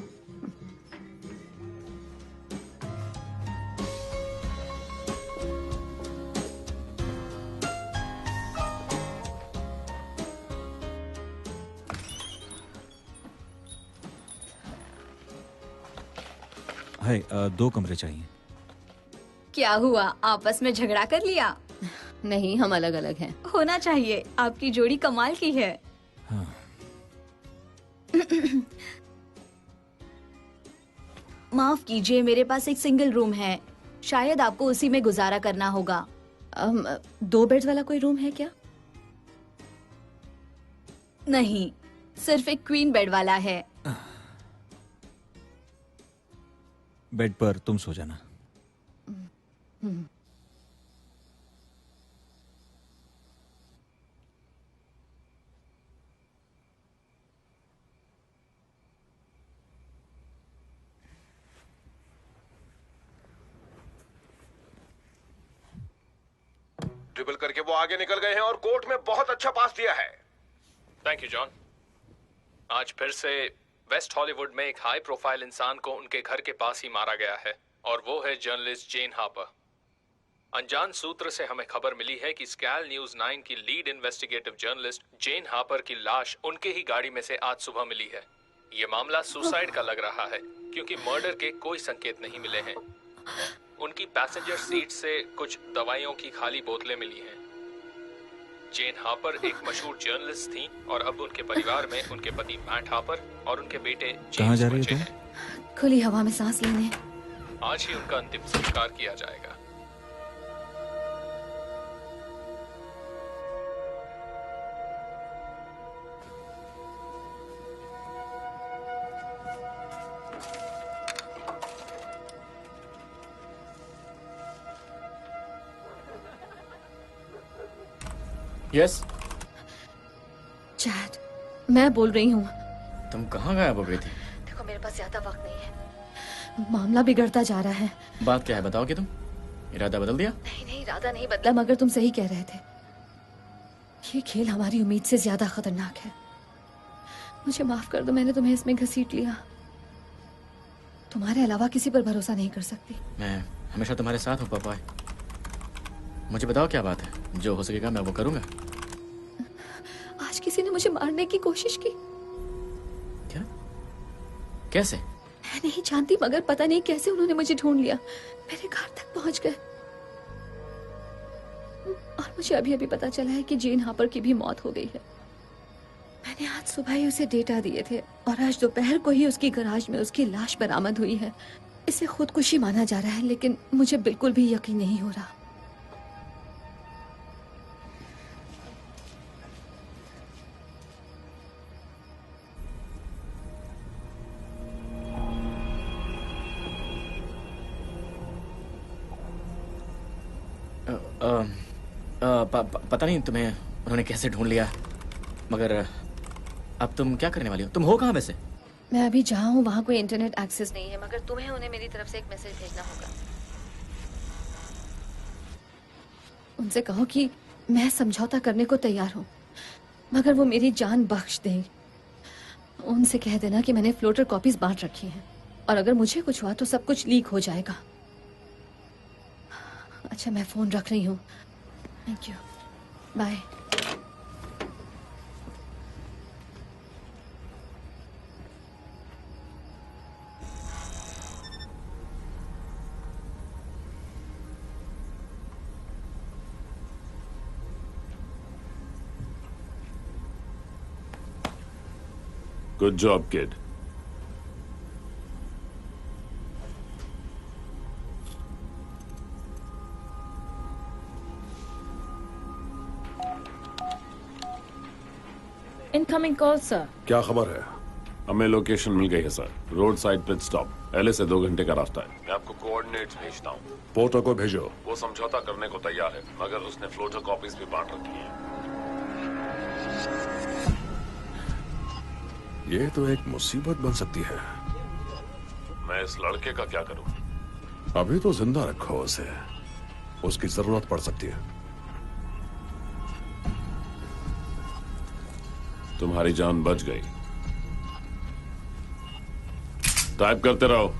हाय, 2 कमरे चाहिए। क्या हुआ, आपस में झगड़ा कर लिया? नहीं, हम अलग अलग हैं। होना चाहिए, आपकी जोड़ी कमाल की है। हाँ। माफ कीजिए, मेरे पास एक सिंगल रूम है, शायद आपको उसी में गुजारा करना होगा। 2 बेड्स वाला कोई रूम है क्या? नहीं, सिर्फ एक क्वीन बेड वाला है। बेड पर तुम सो जाना। ट्रिपल करके वो आगे निकल गए हैं और कोर्ट में बहुत अच्छा पास दिया है। Thank you John. आज फिर से वेस्ट हॉलीवुड में एक हाई प्रोफाइल इंसान को उनके घर के पास ही मारा गया है, और वो है जर्नलिस्ट जेन हापर। अनजान सूत्र से हमें खबर मिली है कि स्कैल न्यूज 9 की लीड इन्वेस्टिगेटिव जर्नलिस्ट जेन हापर की लाश उनके ही गाड़ी में से आज सुबह मिली है। ये मामला सुसाइड का लग रहा है, क्योंकि मर्डर के कोई संकेत नहीं मिले हैं। उनकी पैसेंजर सीट से कुछ दवाइयों की खाली बोतलें मिली हैं। जेन हापर एक मशहूर जर्नलिस्ट थी, और अब उनके परिवार में उनके पति मैट हापर और उनके बेटे कहाँ जा जेम्स रही हो बचे तुम? हैं। खुली हवा में सांस लेने। आज ही उनका अंतिम संस्कार किया जाएगा। यस, चैट, मैं बोल रही हूँ। तुम कहाँ गायब हो गई थी? देखो, मेरे पास ज्यादा वक्त नहीं है, मामला बिगड़ता जा रहा है। बात क्या है, बताओ कि तुम इरादा बदल दिया? नहीं नहीं, इरादा नहीं बदला, मगर तुम सही कह रहे थे। ये खेल हमारी उम्मीद से ज्यादा खतरनाक है। मुझे माफ कर दो, मैंने तुम्हें इसमें घसीट लिया। तुम्हारे अलावा किसी पर भरोसा नहीं कर सकती। मैं हमेशा तुम्हारे साथ हूँ पापा। मुझे बताओ क्या बात है, जो हो सकेगा मैं वो करूंगा। आज किसी ने मुझे मारने की कोशिश की। क्या? कैसे? मैं नहीं जानती, मगर पता नहीं कैसे उन्होंने मुझे ढूंढ लिया, मेरे घर तक पहुंच गए। और मुझे अभी अभी पता चला है कि जेन हापर की भी मौत हो गई है। मैंने आज सुबह ही उसे डेटा दिए थे, और आज दोपहर को ही उसकी गैराज में उसकी लाश बरामद हुई है। इसे खुदकुशी माना जा रहा है, लेकिन मुझे बिल्कुल भी यकीन नहीं हो रहा। पता नहीं तुम्हें उन्होंने कैसे ढूंढ लिया, मगर अब तुम क्या करने वाली हो? तुम हो कहाँ वैसे? मैं अभी जहाँ हूँ वहाँ कोई इंटरनेट एक्सेस नहीं है, मगर तुम्हें उन्हें मेरी तरफ से एक मैसेज भेजना होगा। उनसे कहो कि मैं समझौता करने को तैयार हूँ, मगर वो मेरी जान बख्श दें। उनसे कह देना कि मैंने फ्लोटर कॉपीज बांट रखी हैं, और अगर मुझे कुछ हुआ तो सब कुछ लीक हो जाएगा। अच्छा, मैं फोन रख रही हूँ। Thank you, bye. Good job kid. Incoming call sir. क्या खबर है? हमें लोकेशन मिल गई है sir. Road side pit stop, LA से 2 घंटे का रास्ता है। मैं आपको कोऑर्डिनेट्स भेजता हूँ। पोर्टर को भेजो। वो समझौता करने को तैयार है, मगर उसने फ्लोटर कॉपीज भी बांट रखी हैं। ये तो एक मुसीबत बन सकती है। मैं इस लड़के का क्या करूँ? अभी तो जिंदा रखो उसे, उसकी जरूरत पड़ सकती है। तुम्हारी जान बच गई। टाइप करते रहो।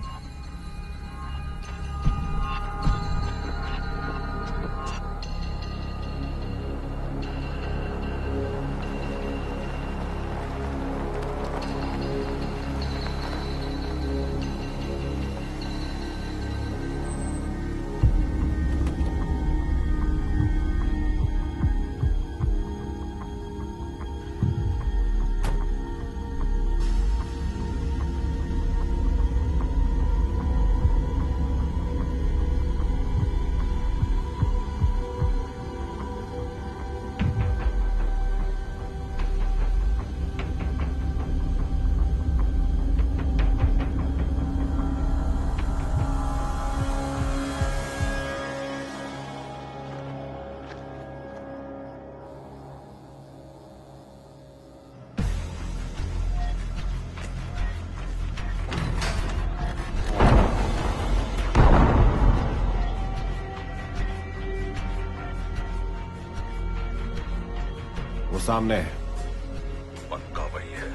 वो सामने है। पक्का वही है?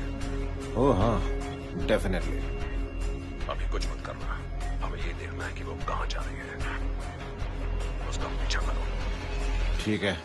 ओ हाँ, डेफिनेटली। अभी कुछ मत करना, हमें ये देखना है कि वो कहाँ जा रही है। उसका पीछा करो। ठीक है।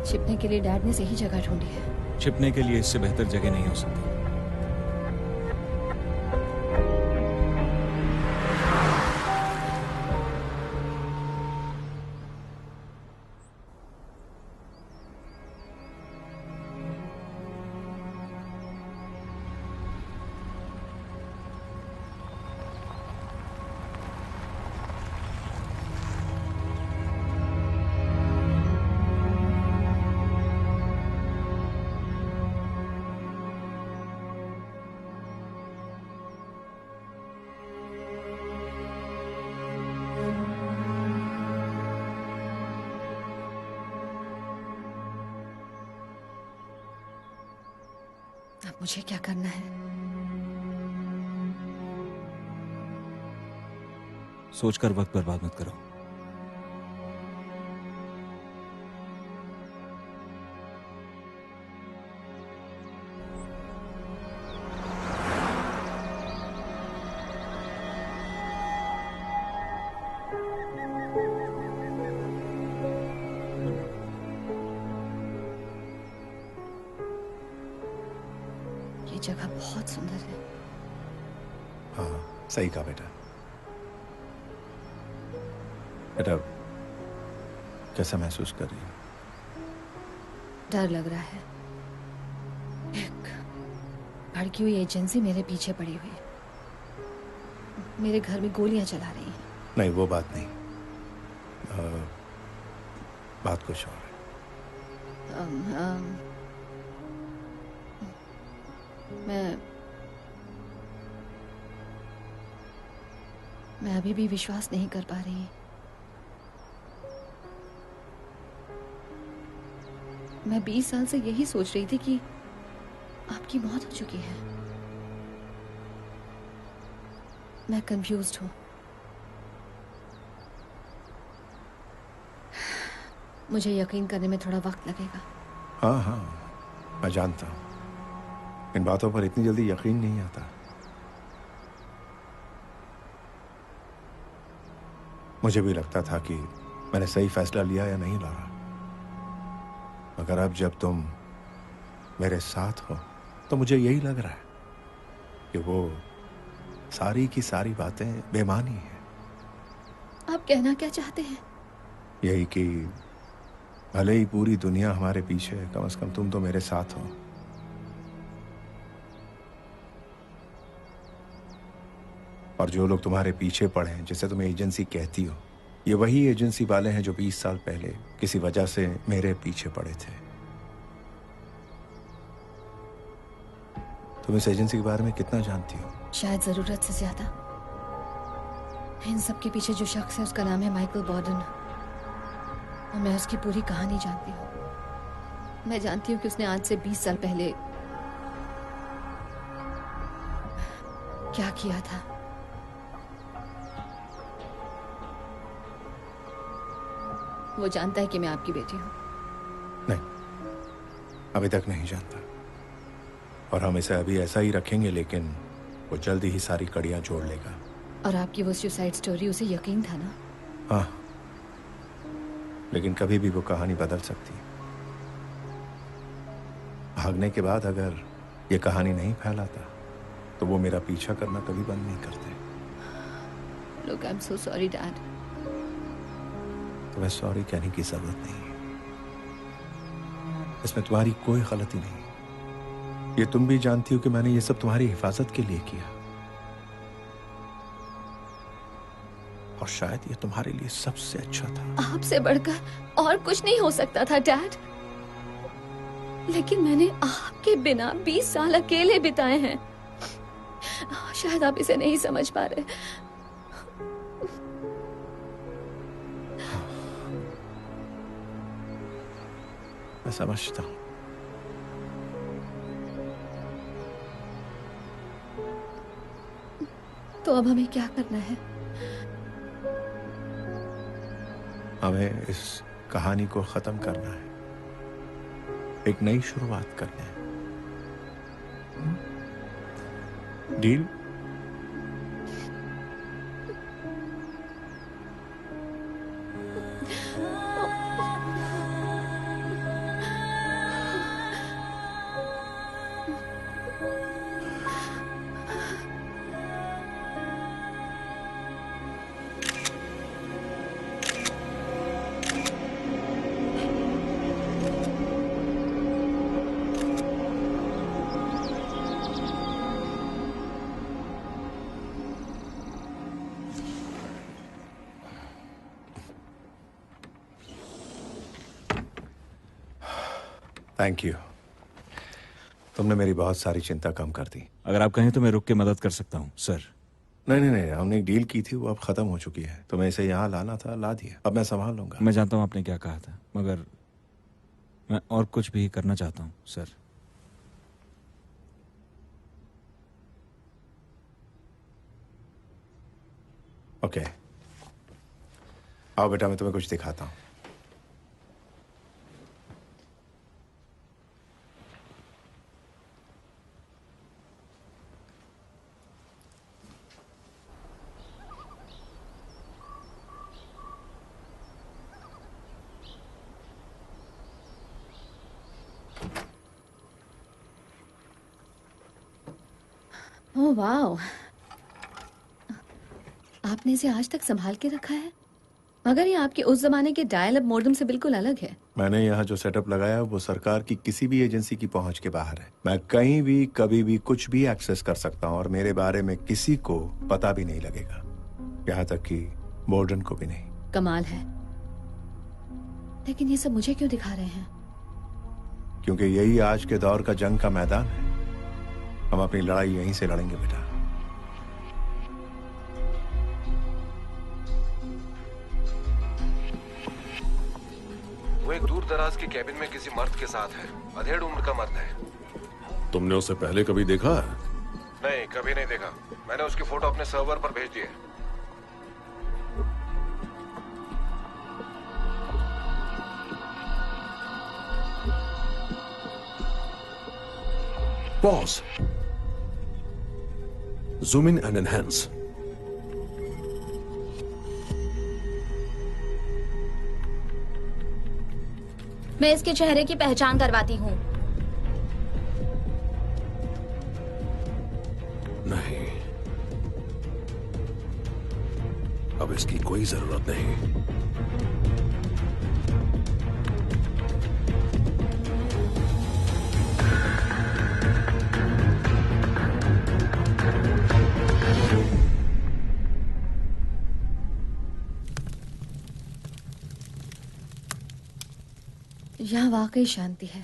छिपने के लिए डैड ने सही जगह ढूंढी है। छिपने के लिए इससे बेहतर जगह नहीं हो सकती। अब मुझे क्या करना है? सोचकर वक्त बर्बाद मत करो। ये जगह बहुत सुंदर है। हाँ, सही कहा बेटा। बेटा, कैसा महसूस कर रही हो? डर लग रहा है। एक भड़की हुई एजेंसी मेरे पीछे पड़ी हुई है। मेरे घर में गोलियां चला रही है। नहीं, वो बात नहीं। बात कुछ और है। मैं अभी भी विश्वास नहीं कर पा रही। मैं 20 साल से यही सोच रही थी कि आपकी मौत हो चुकी है। मैं कंफ्यूज्ड हूं। मुझे यकीन करने में थोड़ा वक्त लगेगा। हाँ हाँ, मैं जानता हूँ। इन बातों पर इतनी जल्दी यकीन नहीं आता। मुझे भी लगता था कि मैंने सही फैसला लिया या नहीं लारा, मगर अब जब तुम मेरे साथ हो तो मुझे यही लग रहा है कि वो सारी की सारी बातें बेमानी हैं। आप कहना क्या चाहते हैं? यही कि भले ही पूरी दुनिया हमारे पीछे है, कम से कम तुम तो मेरे साथ हो। और जो लोग तुम्हारे पीछे पड़े हैं, जिसे तुम एजेंसी कहती हो, ये वही एजेंसी वाले हैं जो 20 साल पहले किसी वजह से मेरे पीछे पड़े थे। तुम इस एजेंसी के बारे में कितना जानती हो? शायद जरूरत से ज्यादा। इन सब के पीछे जो शख्स है उसका नाम है माइकल बॉर्डन, और मैं उसकी पूरी कहानी जानती हूँ। मैं जानती हूँ कि उसने आज से 20 साल पहले क्या किया था। वो जानता है कि मैं आपकी बेटी हूँ। नहीं, अभी तक नहीं जानता, और हम इसे अभी ऐसा ही रखेंगे, लेकिन वो जल्दी ही सारी कड़ियां जोड़ लेगा। और आपकी वो सुसाइड स्टोरी, उसे यकीन था ना? हाँ, लेकिन कभी भी वो कहानी बदल सकती है। भागने के बाद अगर ये कहानी नहीं फैलाता तो वो मेरा पीछा करना कभी बंद नहीं करते। Look, I'm so sorry, Dad. तुम्हें सॉरी कहने की जरूरत नहीं है। इसमें तुम्हारी कोई गलती नहीं। ये तुम भी जानती हो कि मैंने ये सब तुम्हारी हिफाजत के लिए किया, और शायद ये तुम्हारे लिए सबसे अच्छा था। आपसे बढ़कर और कुछ नहीं हो सकता था, डैड। लेकिन मैंने आपके बिना 20 साल अकेले बिताए हैं। शायद आप इसे नहीं समझ पा रहे। मैं समझता हूं। तो अब हमें क्या करना है? हमें इस कहानी को खत्म करना है, एक नई शुरुआत करनी है। डील? Thank you. तुमने मेरी बहुत सारी चिंता कम कर दी। अगर आप कहें तो मैं रुक के मदद कर सकता हूँ, सर। नहीं नहीं नहीं, हमने एक डील की थी, वो अब खत्म हो चुकी है। तुम्हें इसे यहाँ लाना था, ला दिया। अब मैं संभाल लूंगा। मैं जानता हूँ आपने क्या कहा था, मगर मैं और कुछ भी करना चाहता हूँ, सर। ओके, आओ बेटा, मैं तुम्हें कुछ दिखाता हूँ। ओह वाओ, आपने इसे आज तक संभाल के रखा है, मगर ये आपके उस जमाने के डायल अप मॉडेम से बिल्कुल अलग है। मैंने यहाँ जो सेटअप लगाया है वो सरकार की किसी भी एजेंसी की पहुंच के बाहर है। मैं कहीं भी कभी भी कुछ भी एक्सेस कर सकता हूँ और मेरे बारे में किसी को पता भी नहीं लगेगा, यहाँ तक कि बोर्डन को भी नहीं। कमाल है, लेकिन ये सब मुझे क्यों दिखा रहे हैं? क्योंकि यही आज के दौर का जंग का मैदान है। हम अपनी लड़ाई यहीं से लड़ेंगे बेटा। वो एक दूर दराज के कैबिन में किसी मर्द के साथ है। अधेड़ उम्र का मर्द है। तुमने उसे पहले कभी देखा है? नहीं, कभी नहीं देखा। मैंने उसकी फोटो अपने सर्वर पर भेज दी है। Pause. Zoom in and enhance. मैं इसके चेहरे की पहचान करवाती हूँ। नहीं, अब इसकी कोई जरूरत नहीं। यहाँ वाकई शांति है।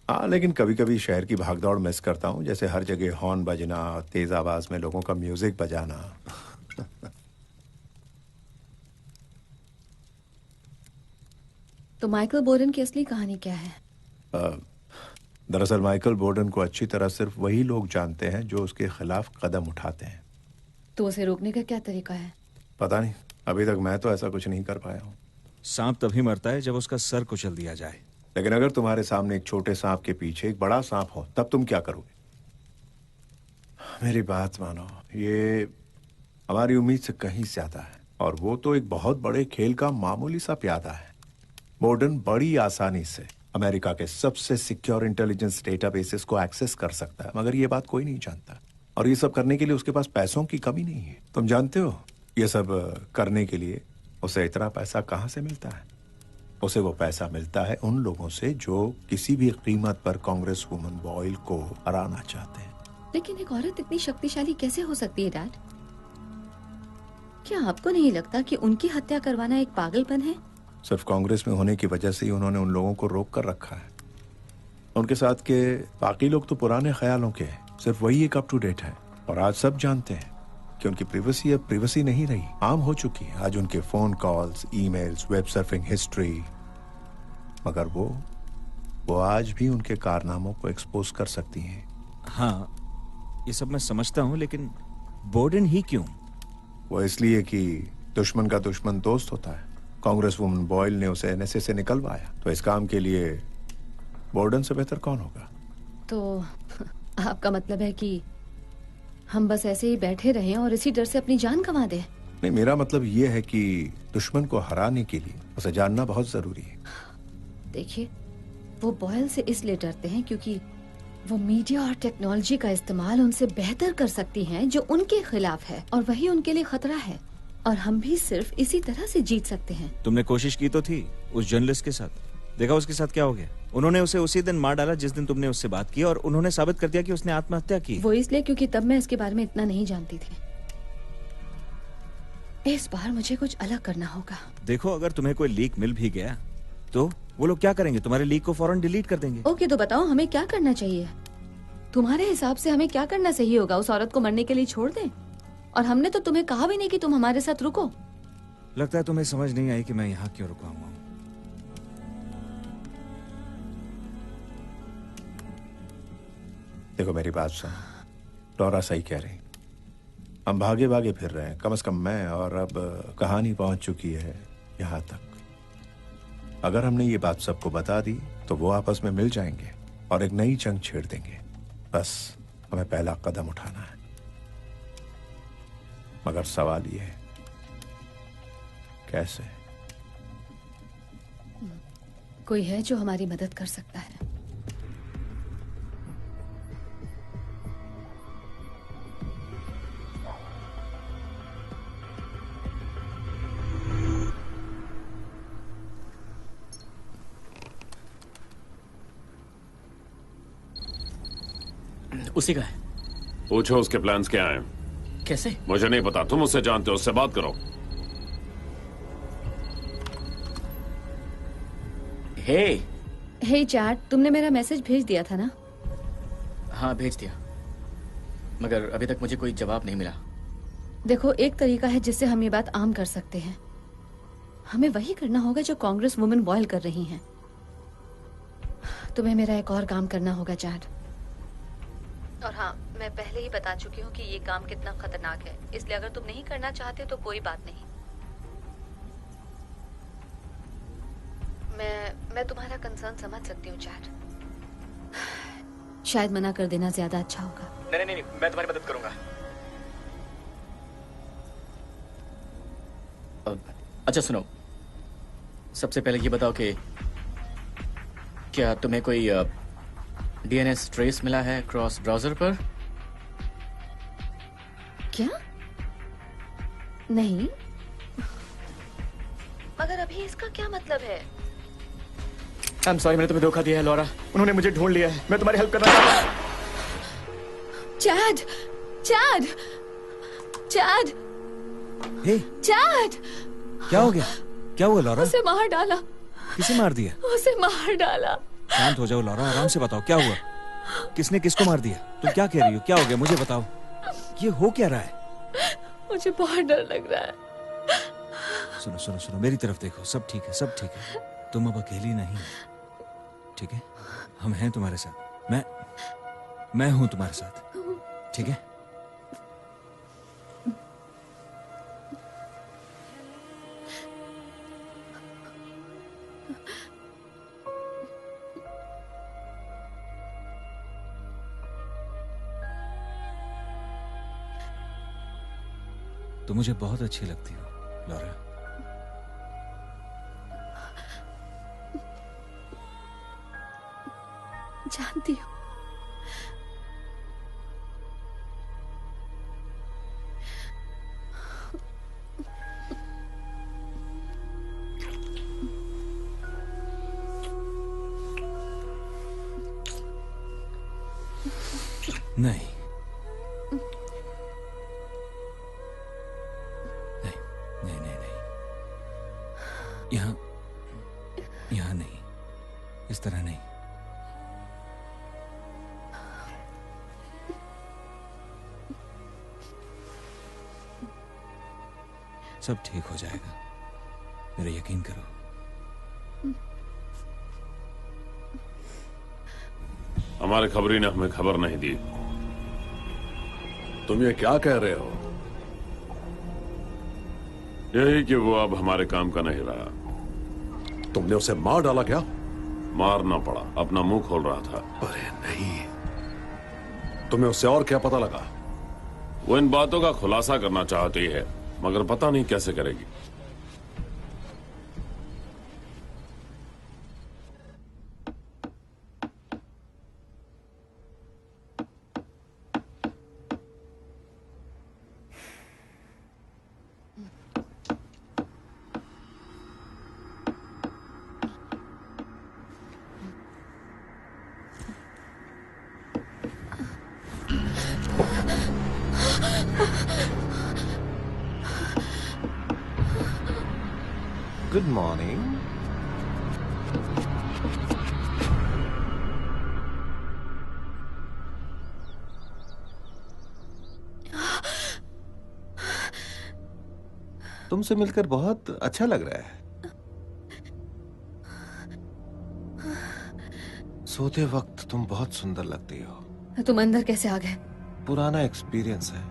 हाँ, लेकिन कभी कभी शहर की भागदौड़ मिस करता हूँ, जैसे हर जगह हॉर्न बजना, तेज आवाज में लोगों का म्यूजिक बजाना। तो माइकल बोर्डन की असली कहानी क्या है? दरअसल माइकल बोर्डन को अच्छी तरह सिर्फ वही लोग जानते हैं जो उसके खिलाफ कदम उठाते हैं। तो उसे रोकने का क्या तरीका है? पता नहीं, अभी तक मैं तो ऐसा कुछ नहीं कर पाया हूँ। सांप तभी मरता है जब उसका सर कुचल दिया जाए। लेकिन अगर तुम्हारे सामने एक छोटे सांप के पीछे एक बड़ा सांप हो, तब तुम क्या करोगे? मेरी बात मानो, ये हमारी उम्मीद से कहीं ज्यादा है, और वो तो एक बहुत बड़े खेल का मामूली सा प्यादा है। बोर्डन बड़ी आसानी से अमेरिका के सबसे सिक्योर इंटेलिजेंस डेटाबेसेस को एक्सेस कर सकता है, मगर ये बात कोई नहीं जानता। और ये सब करने के लिए उसके पास पैसों की कमी नहीं है। तुम जानते हो ये सब करने के लिए उसे इतना पैसा कहां से मिलता है? उसे वो पैसा मिलता है उन लोगों से जो किसी भी कीमत पर कांग्रेस वुमन बॉयल को हराना चाहते हैं। लेकिन एक औरत इतनी शक्तिशाली कैसे हो सकती है डैड? क्या आपको नहीं लगता कि उनकी हत्या करवाना एक पागलपन है? सिर्फ कांग्रेस में होने की वजह से ही उन्होंने उन लोगों को रोक कर रखा है। उनके साथ के बाकी लोग तो पुराने ख्यालों के हैं, सिर्फ वही एक अप टू डेट है। और आज सब जानते हैं कि उनकी प्रिवेसी अब प्रिवेसी नहीं रही, आम हो चुकी है। आज उनके phone calls, emails, web surfing history, मगर वो आज भी उनके कारनामों को एक्सपोज कर सकती हैं। हाँ, ये सब मैं समझता हूँ, लेकिन बोर्डन ही क्यों? वो इसलिए कि दुश्मन का दुश्मन दोस्त होता है। कांग्रेस वुमन बॉयल ने उसे एनएसए से निकलवाया, तो इस काम के लिए बोर्डन से बेहतर कौन होगा? तो आपका मतलब है कि हम बस ऐसे ही बैठे रहें और इसी डर से अपनी जान गंवा दें? नहीं, मेरा मतलब ये है कि दुश्मन को हराने के लिए उसे जानना बहुत जरूरी है। देखिए, वो बॉयल से इसलिए डरते हैं क्योंकि वो मीडिया और टेक्नोलॉजी का इस्तेमाल उनसे बेहतर कर सकती हैं, जो उनके खिलाफ है, और वही उनके लिए खतरा है। और हम भी सिर्फ इसी तरह से जीत सकते हैं। तुमने कोशिश की तो थी उस जर्नलिस्ट के साथ, देखा उसके साथ क्या हो गया? उन्होंने उसे उसी दिन मार डाला जिस दिन तुमने उससे बात की, और उन्होंने साबित कर दिया कि उसने आत्महत्या की। वो इसलिए क्योंकि तब मैं इसके बारे में इतना नहीं जानती थी। इस बार मुझे कुछ अलग करना होगा। देखो, अगर तुम्हें कोई लीक मिल भी गया तो वो लोग क्या करेंगे? तुम्हारे लीक को फौरन डिलीट कर देंगे। ओके, तो बताओ हमें क्या करना चाहिए? तुम्हारे हिसाब से हमें क्या करना सही होगा? उस औरत को मरने के लिए छोड़ दें? और हमने तो तुम्हें कहा भी नहीं कि तुम हमारे साथ रुको। लगता है तुम्हें समझ नहीं आई कि मैं यहाँ क्यों रुका हुआ हूँ। देखो मेरी बात सुन, डोरा सही कह रही। हम भागे भागे फिर रहे हैं, कम से कम मैं, और अब कहानी पहुंच चुकी है यहाँ तक। अगर हमने ये बात सबको बता दी तो वो आपस में मिल जाएंगे और एक नई जंग छेड़ देंगे। बस हमें पहला कदम उठाना है। मगर सवाल ये है, कैसे? कोई है जो हमारी मदद कर सकता है? उसी का है। पूछो उसके प्लान्स क्या हैं। कैसे? मुझे नहीं पता, तुम उससे जानते हो, उससे बात करो। हे चैट, तुमने मेरा मैसेज भेज दिया था ना? हाँ, भेज दिया, मगर अभी तक मुझे कोई जवाब नहीं मिला। देखो, एक तरीका है जिससे हम ये बात आम कर सकते हैं। हमें वही करना होगा जो कांग्रेस वुमेन बॉयल कर रही हैं। तुम्हें मेरा एक और काम करना होगा चैट। और हाँ, मैं पहले ही बता चुकी हूँ कि ये काम कितना खतरनाक है, इसलिए अगर तुम नहीं करना चाहते तो कोई बात नहीं। मैं तुम्हारा कंसर्न समझ सकती हूँ चैट। शायद मना कर देना ज्यादा अच्छा होगा। नहीं, मैं तुम्हारी मदद करूंगा। अच्छा सुनो, सबसे पहले ये बताओ कि क्या तुम्हें कोई डीएनएस ट्रेस मिला है क्रॉस ब्राउजर पर? क्या? नहीं, मगर अभी इसका क्या मतलब है? आई एम सॉरी, मैंने तुम्हें धोखा दिया है लॉरा। उन्होंने मुझे ढूंढ लिया है। मैं तुम्हारी हेल्प करना चाहता हूं। चैड, चैड, चैड, हे, चैड! क्या हो गया? क्या हुआ लॉरा? उसे मार डाला। किसे मार दिया? उसे मार डाला। शांत हो जाओ लॉरा, आराम से बताओ क्या हुआ। किसने किसको मार दिया? तुम क्या कह रही हो? क्या हो गया मुझे बताओ। ये हो क्या रहा है? मुझे बहुत डर लग रहा है। सुनो सुनो सुनो, मेरी तरफ देखो, सब ठीक है, सब ठीक है। तुम अब अकेली नहीं हो, ठीक है? हम हैं तुम्हारे साथ। मैं हूं तुम्हारे साथ, ठीक है? तुम मुझे बहुत अच्छी लगती हो लॉरा। जानती हूँ। नहीं, यहाँ नहीं, इस तरह नहीं। सब ठीक हो जाएगा, मेरा यकीन करो। हमारे खबरी ने हमें खबर नहीं दी। तुम ये क्या कह रहे हो? यही कि वो अब हमारे काम का नहीं रहा। तुमने उसे मार डाला क्या? मारना पड़ा, अपना मुंह खोल रहा था। अरे नहीं, तुम्हें उससे और क्या पता लगा? वो इन बातों का खुलासा करना चाहती है, मगर पता नहीं कैसे करेगी। Good morning. तुमसे मिलकर बहुत अच्छा लग रहा है। सोते वक्त तुम बहुत सुंदर लगती हो। तुम अंदर कैसे आ गए? पुराना एक्सपीरियंस है।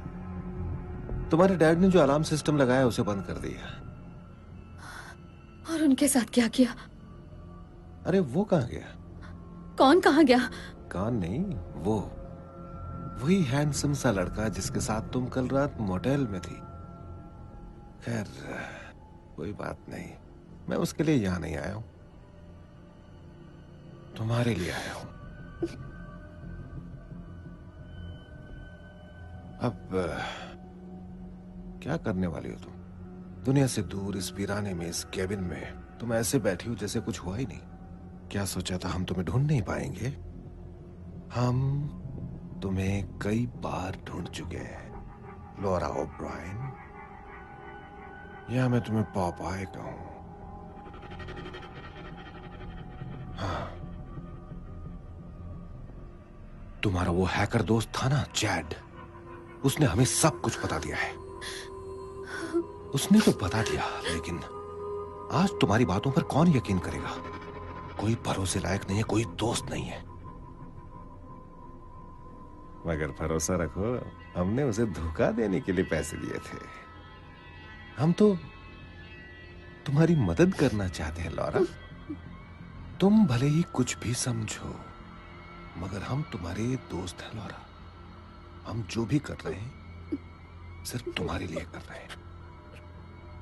तुम्हारे डैड ने जो अलार्म सिस्टम लगाया उसे बंद कर दिया। और उनके साथ क्या किया? अरे वो कहाँ गया? कौन कहाँ गया? कौन नहीं, वो वही हैंडसम सा लड़का जिसके साथ तुम कल रात मोटेल में थी। खैर कोई बात नहीं, मैं उसके लिए यहां नहीं आया हूं, तुम्हारे लिए आया हूं। अब क्या करने वाली हो तुम? दुनिया से दूर इस वीराने में, इस केबिन में तुम ऐसे बैठी हो जैसे कुछ हुआ ही नहीं। क्या सोचा था हम तुम्हें ढूंढ नहीं पाएंगे? हम तुम्हें कई बार ढूंढ चुके हैं लॉरा ओब्रायन, या मैं तुम्हें पॉपाय कहूं। हाँ, तुम्हारा वो हैकर दोस्त था ना चैड, उसने हमें सब कुछ बता दिया है। उसने तो बता दिया, लेकिन आज तुम्हारी बातों पर कौन यकीन करेगा? कोई भरोसे लायक नहीं है, कोई दोस्त नहीं है। मगर भरोसा रखो, हमने उसे धोखा देने के लिए पैसे दिए थे। हम तो तुम्हारी मदद करना चाहते हैं लॉरा। तुम भले ही कुछ भी समझो, मगर हम तुम्हारे दोस्त हैं लॉरा। हम जो भी कर रहे हैं सिर्फ तुम्हारे लिए कर रहे हैं,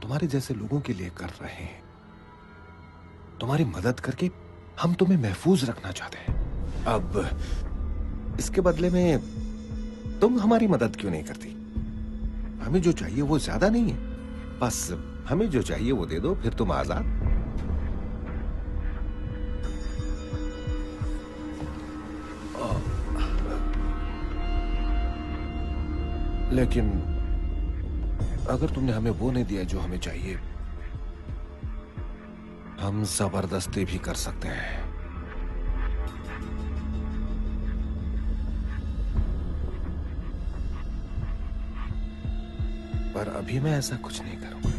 तुम्हारे जैसे लोगों के लिए कर रहे हैं। तुम्हारी मदद करके हम तुम्हें महफूज रखना चाहते हैं। अब इसके बदले में तुम हमारी मदद क्यों नहीं करती? हमें जो चाहिए वो ज्यादा नहीं है, बस हमें जो चाहिए वो दे दो, फिर तुम आजाद। लेकिन अगर तुमने हमें वो नहीं दिया जो हमें चाहिए, हम जबरदस्ती भी कर सकते हैं। पर अभी मैं ऐसा कुछ नहीं करूंगा।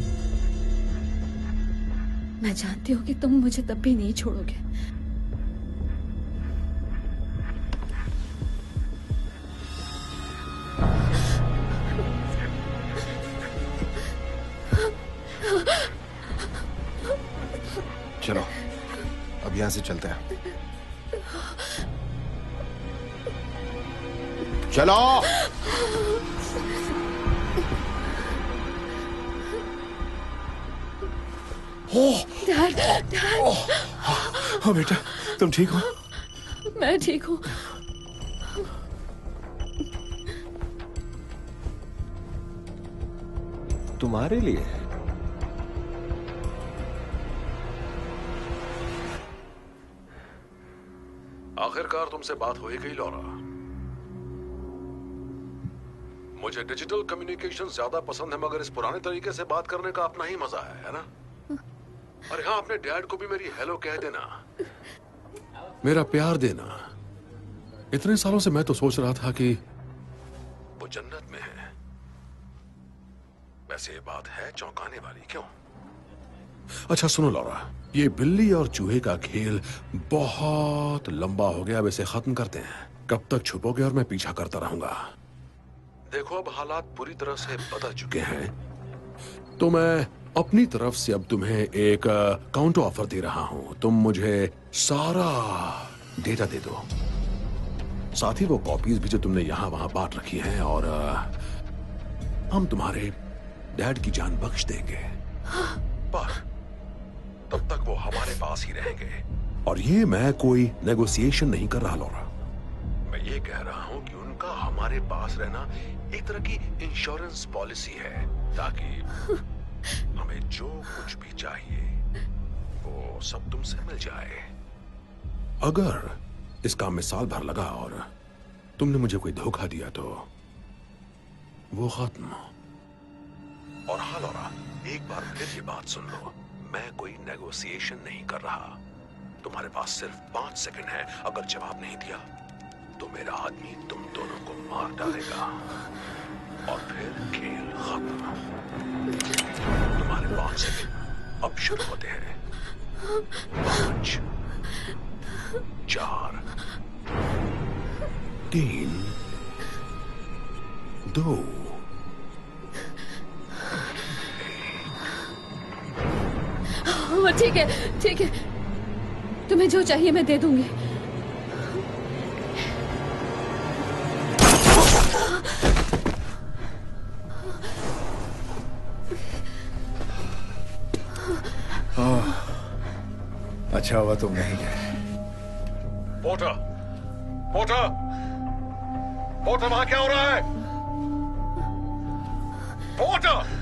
मैं जानती हूँ कि तुम मुझे तब भी नहीं छोड़ोगे। चलो अब यहां से चलते हैं। चलो। Dad, dad. हाँ बेटा, तुम ठीक हो? मैं ठीक हूँ। तुम्हारे लिए आखिरकार तुमसे बात हो ही गई लॉरा। मुझे डिजिटल कम्युनिकेशन ज्यादा पसंद है, मगर इस पुराने तरीके से बात करने का अपना ही मजा है ना? और हाँ, अपने डैड को भी मेरी हेलो कह देना, मेरा प्यार देना। इतने सालों से मैं तो सोच रहा था कि वो जन्नत में है। वैसे ये बात है चौंकाने वाली, क्यों? अच्छा सुनो लॉरा, ये बिल्ली और चूहे का खेल बहुत लंबा हो गया। अब इसे खत्म करते हैं। कब तक छुपोगे और मैं पीछा करता रहूंगा? देखो अब हालात पूरी तरह से बदल चुके हैं, तो मैं अपनी तरफ से अब तुम्हें एक काउंटर ऑफर दे रहा हूं। तुम मुझे सारा डेटा दे दो, साथ ही वो कॉपीज भी जो तुमने यहां वहां बांट रखी हैं, और हम तुम्हारे डैड की जान बख्श देंगे। पर तब तक वो हमारे पास ही रहेंगे। और ये मैं कोई नेगोशिएशन नहीं कर रहा लॉरा, मैं ये कह रहा हूं कि उनका हमारे पास रहना एक तरह की इंश्योरेंस पॉलिसी है, ताकि हमें जो कुछ भी चाहिए वो सब तुमसे मिल जाए। अगर इस काम में साल भर लगा और तुमने मुझे कोई धोखा दिया तो वो खत्म। और हाँ लॉरा, एक बार फिर ये बात सुन लो, मैं कोई नेगोशिएशन नहीं कर रहा। तुम्हारे पास सिर्फ 5 सेकंड है। अगर जवाब नहीं दिया तो मेरा आदमी तुम दोनों को मार डालेगा और फिर खेल खत्म। तुम्हारे 5 सेकंड अब शुरू होते हैं। 5, 4, 3, 2, ठीक है, तुम्हें जो चाहिए मैं दे दूंगी। अच्छा हुआ तुम नहीं गए। पोर्टर, पोर्टर, पोर्टर, वहां क्या हो रहा है? पोर्टर!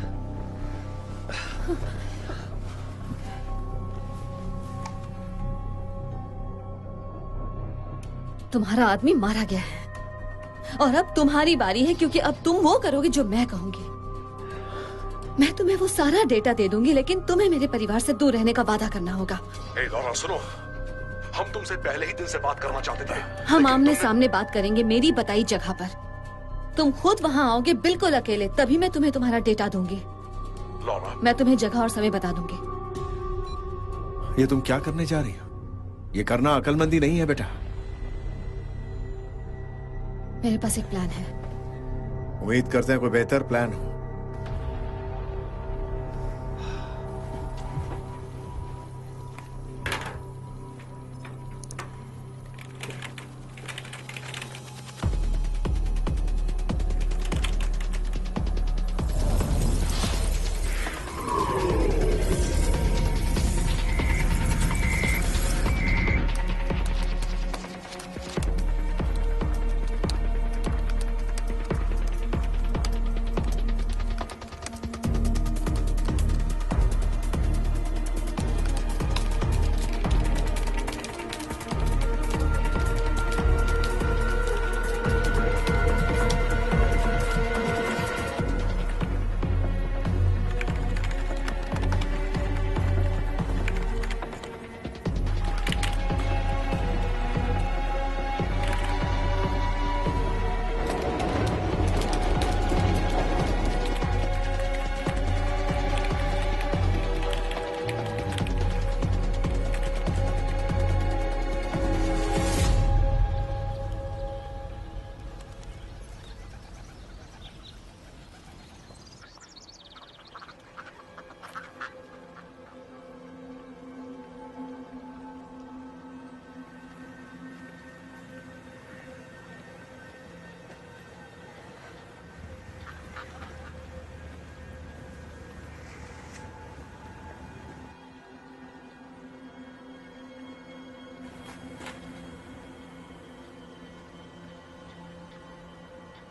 तुम्हारा आदमी मारा गया है और अब तुम्हारी बारी है, क्योंकि अब तुम वो करोगे जो मैं कहूंगी। मैं तुम्हें वो सारा डेटा दे दूंगी, लेकिन तुम्हें मेरे परिवार से दूर रहने का वादा करना होगा। ए लॉरा सुनो, हम तुमसे पहले ही दिन से बात करना चाहते थे। हम आमने सामने बात करेंगे मेरी बताई जगह पर। तुम खुद वहाँ आओगे बिल्कुल अकेले, तभी मैं तुम्हें तुम्हारा डेटा दूंगी। लॉरा, मैं तुम्हें जगह और समय बता दूंगी। ये तुम क्या करने जा रही हो? ये करना अकलमंदी नहीं है बेटा। मेरे पास एक प्लान है। उम्मीद करते हैं कोई बेहतर प्लान हो।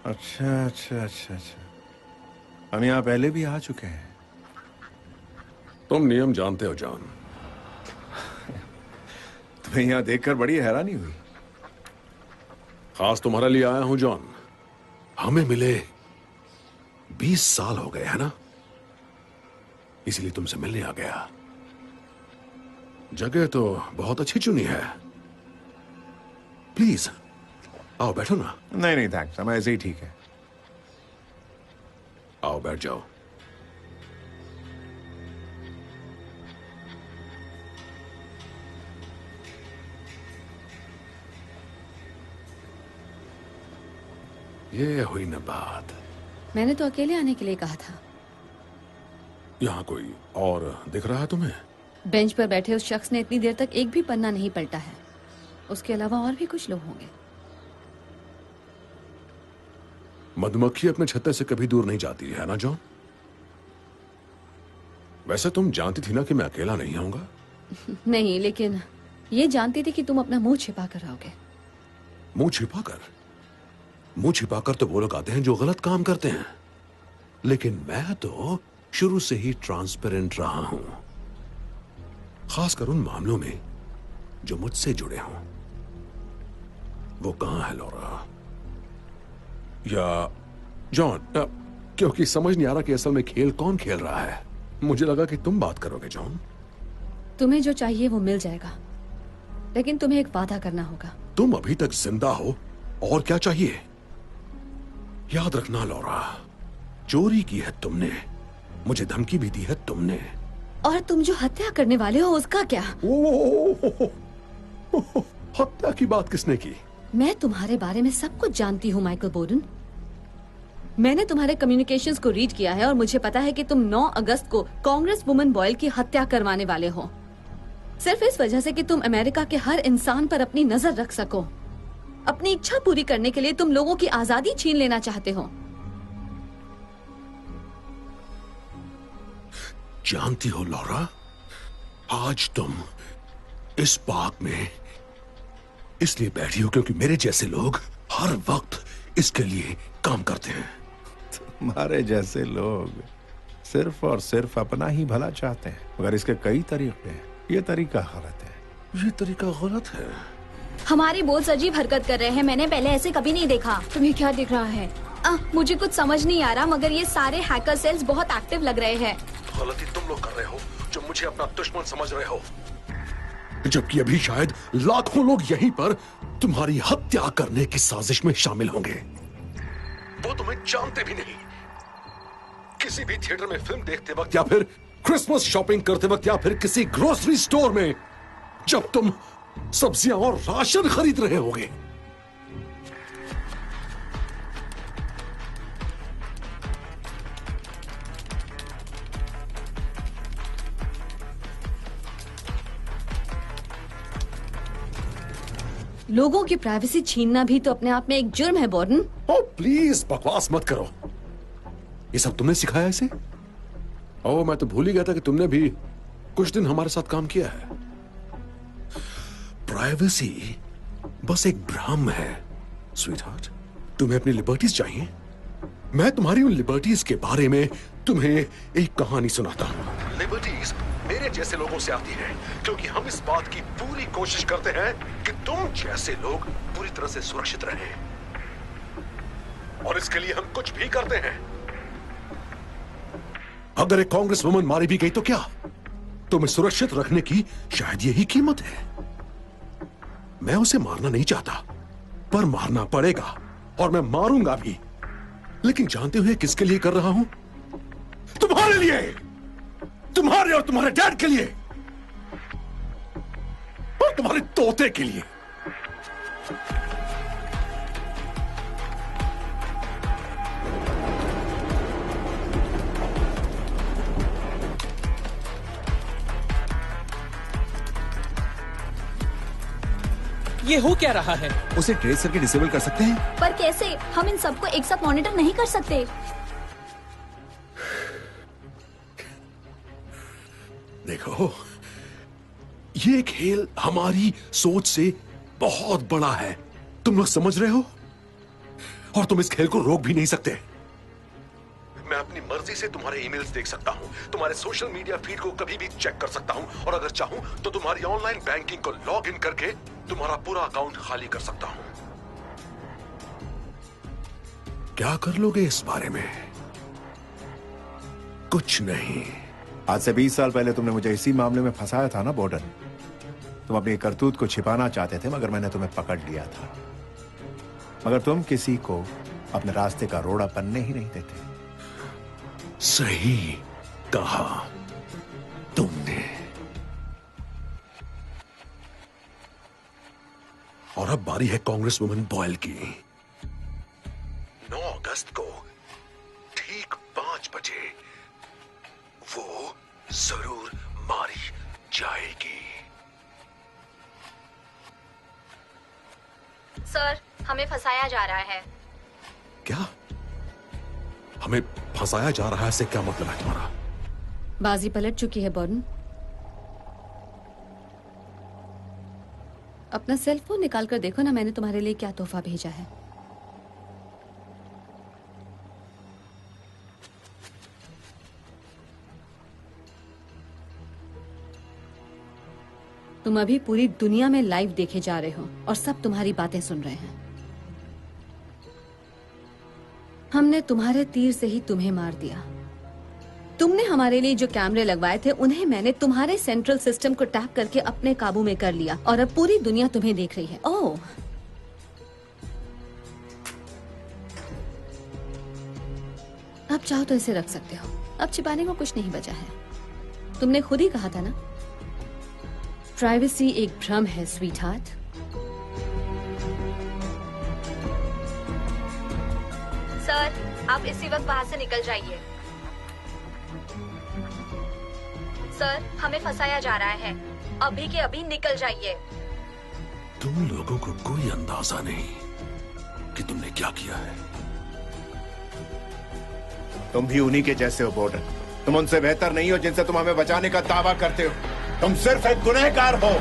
अच्छा। हम यहाँ पहले भी आ चुके हैं। तुम नियम जानते हो जॉन। तुम्हें यहाँ देखकर बड़ी हैरानी हुई। खास तुम्हारे लिए आया हूं जॉन। हमें मिले 20 साल हो गए है ना, इसीलिए तुमसे मिलने आ गया। जगह तो बहुत अच्छी चुनी है। प्लीज आओ बैठो ना। नहीं थैंक्स, हम ऐसे ही ठीक है। आओ बैठ जाओ। ये हुई ना बात। मैंने तो अकेले आने के लिए कहा था। यहाँ कोई और दिख रहा है तुम्हें? बेंच पर बैठे उस शख्स ने इतनी देर तक एक भी पन्ना नहीं पलटा है। उसके अलावा और भी कुछ लोग होंगे। मधुमक्खी अपने छत्ते से कभी दूर नहीं जाती है ना जॉन? वैसे तुम जानती थी ना कि मैं अकेला नहीं आऊंगा? नहीं, लेकिन ये जानती थी कि तुम अपना मुंह छिपा कर आओगे। मुंह छिपाकर? मुंह छिपाकर तो वो लोग आते हैं जो गलत काम करते हैं, लेकिन मैं तो शुरू से ही ट्रांसपेरेंट रहा हूं, खासकर उन मामलों में जो मुझसे जुड़े हों। वो कहां है लॉरा? या जॉन? क्योंकि समझ नहीं आ रहा कि असल में खेल कौन खेल रहा है। मुझे लगा कि तुम बात करोगे जॉन। तुम्हें जो चाहिए वो मिल जाएगा, लेकिन तुम्हें एक वादा करना होगा। तुम अभी तक जिंदा हो और क्या चाहिए? याद रखना लॉरा, चोरी की है तुमने, मुझे धमकी भी दी है तुमने। और तुम जो हत्या करने वाले हो उसका क्या? हत्या की बात किसने की? मैं तुम्हारे बारे में सब कुछ जानती हूँ माइकल बोर्डन। मैंने तुम्हारे कम्युनिकेशंस को रीड किया है और मुझे पता है कि तुम 9 अगस्त को कांग्रेस वुमन बॉयल की हत्या करवाने वाले हो। सिर्फ इस वजह से कि तुम अमेरिका के हर इंसान पर अपनी नजर रख सको। अपनी इच्छा पूरी करने के लिए तुम लोगों की आजादी छीन लेना चाहते हो। जानती हो लॉरा, आज तुम इस पार्क में इसलिए बैठी हो क्योंकि मेरे जैसे लोग हर वक्त इसके लिए काम करते हैं। तुम्हारे जैसे लोग सिर्फ और सिर्फ अपना ही भला चाहते हैं, मगर इसके कई तरीके हैं। ये तरीका गलत है। ये तरीका गलत है। हमारे बॉस अजीब हरकत कर रहे हैं, मैंने पहले ऐसे कभी नहीं देखा। तुम्हें क्या दिख रहा है? मुझे कुछ समझ नहीं आ रहा, मगर ये सारे हैकर सेल्स बहुत एक्टिव लग रहे हैं। गलती तुम लोग कर रहे हो जो मुझे अपना दुश्मन समझ रहे हो, जबकि अभी शायद लाखों लोग यहीं पर तुम्हारी हत्या करने की साजिश में शामिल होंगे। वो तुम्हें जानते भी नहीं। किसी भी थिएटर में फिल्म देखते वक्त या फिर क्रिसमस शॉपिंग करते वक्त या फिर किसी ग्रोसरी स्टोर में जब तुम सब्जियां और राशन खरीद रहे होगे, लोगों की प्राइवेसी छीनना भी तो अपने आप में एक जुर्म है बॉर्डन। ओ प्लीज बकवास मत करो। ये सब तुमने सिखाया इसे? ओह, मैं तो भूल ही गया था कि तुमने भी कुछ दिन हमारे साथ काम किया है। प्राइवेसी बस एक भ्रम है स्वीटहार्ट। तुम्हें अपनी लिबर्टीज चाहिए? मैं तुम्हारी उन लिबर्टीज के बारे में तुम्हें एक कहानी सुनाता हूं। लिबर्टीज मेरे जैसे लोगों से आती है क्योंकि हम इस बात की पूरी कोशिश करते हैं कि तुम जैसे लोग पूरी तरह से सुरक्षित रहें, और इसके लिए हम कुछ भी करते हैं। अगर एक कांग्रेस वुमन मारी भी गई तो क्या? तुम्हें सुरक्षित रखने की शायद यही कीमत है। मैं उसे मारना नहीं चाहता, पर मारना पड़ेगा और मैं मारूंगा भी। लेकिन जानते हुए किसके लिए कर रहा हूं? तुम्हारे लिए, तुम्हारे और तुम्हारे डैड के लिए, और तुम्हारे तोते के लिए। ये हो क्या रहा है? उसे ट्रेस करके डिसेबल कर सकते हैं? पर कैसे? हम इन सबको एक साथ मॉनिटर नहीं कर सकते। देखो, ये खेल हमारी सोच से बहुत बड़ा है। तुम लोग समझ रहे हो? और तुम इस खेल को रोक भी नहीं सकते। मैं अपनी मर्जी से तुम्हारे ईमेल्स देख सकता हूं, तुम्हारे सोशल मीडिया फीड को कभी भी चेक कर सकता हूं, और अगर चाहूं तो तुम्हारी ऑनलाइन बैंकिंग को लॉग इन करके तुम्हारा पूरा अकाउंट खाली कर सकता हूं। क्या कर लोगे इस बारे में? कुछ नहीं। आज से 20 साल पहले तुमने मुझे इसी मामले में फंसाया था ना बॉर्डन। तुम अपनी करतूत को छिपाना चाहते थे, मगर मैंने तुम्हें पकड़ लिया था। मगर तुम किसी को अपने रास्ते का रोड़ा बनने ही नहीं देते। सही कहा तुमने। और अब बारी है कांग्रेस वुमन बॉयल की। 9 अगस्त को ठीक 5 बजे वो जरूर मारी जाएगी। सर, हमें फंसाया जा रहा है। क्या? हमें फंसाया जा रहा है से क्या मतलब है तुम्हारा? बाजी पलट चुकी है बॉर्डन। अपना सेल फोन निकाल कर देखो ना, मैंने तुम्हारे लिए क्या तोहफा भेजा है। तुम अभी पूरी दुनिया में लाइव देखे जा रहे हो और सब तुम्हारी बातें सुन रहे हैं। हमने तुम्हारे तीर से ही तुम्हें मार दिया। तुमने हमारे लिए जो कैमरे लगवाए थे उन्हें मैंने तुम्हारे सेंट्रल सिस्टम को टैप करके अपने काबू में कर लिया, और अब पूरी दुनिया तुम्हें देख रही है। ओह, अब चाहो तो इसे रख सकते हो। अब छिपाने को कुछ नहीं बचा है। तुमने खुद ही कहा था ना, प्राइवेसी एक भ्रम है स्वीटहार्ट। सर, आप इसी वक्त बाहर से निकल जाइए। सर, हमें फंसाया जा रहा है। अभी के अभी निकल जाइए। तुम लोगों को कोई अंदाजा नहीं कि तुमने क्या किया है। तुम भी उन्हीं के जैसे हो बॉर्डर। तुम उनसे बेहतर नहीं हो जिनसे तुम हमें बचाने का दावा करते हो। तुम सिर्फ एक गुनहगार हो।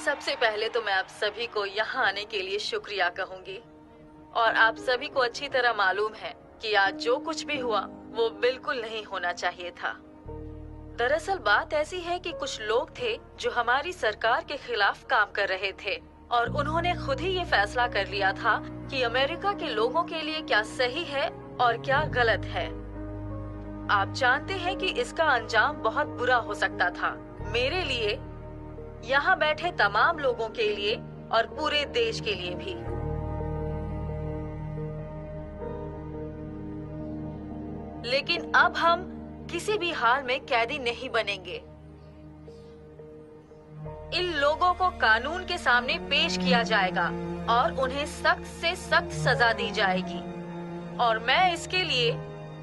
सबसे पहले तो मैं आप सभी को यहाँ आने के लिए शुक्रिया कहूंगी। और आप सभी को अच्छी तरह मालूम है कि आज जो कुछ भी हुआ वो बिल्कुल नहीं होना चाहिए था। दरअसल बात ऐसी है कि कुछ लोग थे जो हमारी सरकार के खिलाफ काम कर रहे थे और उन्होंने खुद ही ये फैसला कर लिया था कि अमेरिका के लोगों के लिए क्या सही है और क्या गलत है। आप जानते हैं कि इसका अंजाम बहुत बुरा हो सकता था, मेरे लिए, यहाँ बैठे तमाम लोगों के लिए और पूरे देश के लिए भी। लेकिन अब हम किसी भी हाल में कैदी नहीं बनेंगे। इन लोगों को कानून के सामने पेश किया जाएगा और उन्हें सख्त से सख्त सजा दी जाएगी। और मैं इसके लिए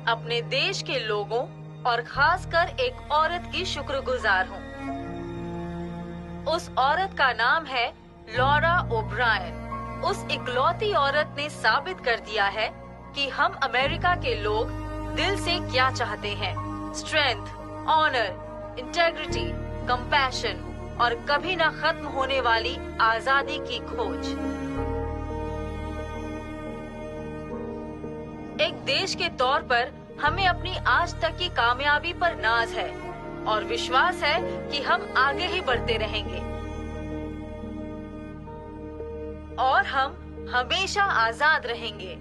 अपने देश के लोगों और खासकर एक औरत की शुक्रगुजार हूँ। उस औरत का नाम है लॉरा ओब्रायन। उस इकलौती औरत ने साबित कर दिया है कि हम अमेरिका के लोग दिल से क्या चाहते हैं। स्ट्रेंथ, ऑनर, इंटेग्रिटी, कंपैशन और कभी न खत्म होने वाली आजादी की खोज। एक देश के तौर पर हमें अपनी आज तक की कामयाबी पर नाज है और विश्वास है कि हम आगे ही बढ़ते रहेंगे और हम हमेशा आजाद रहेंगे।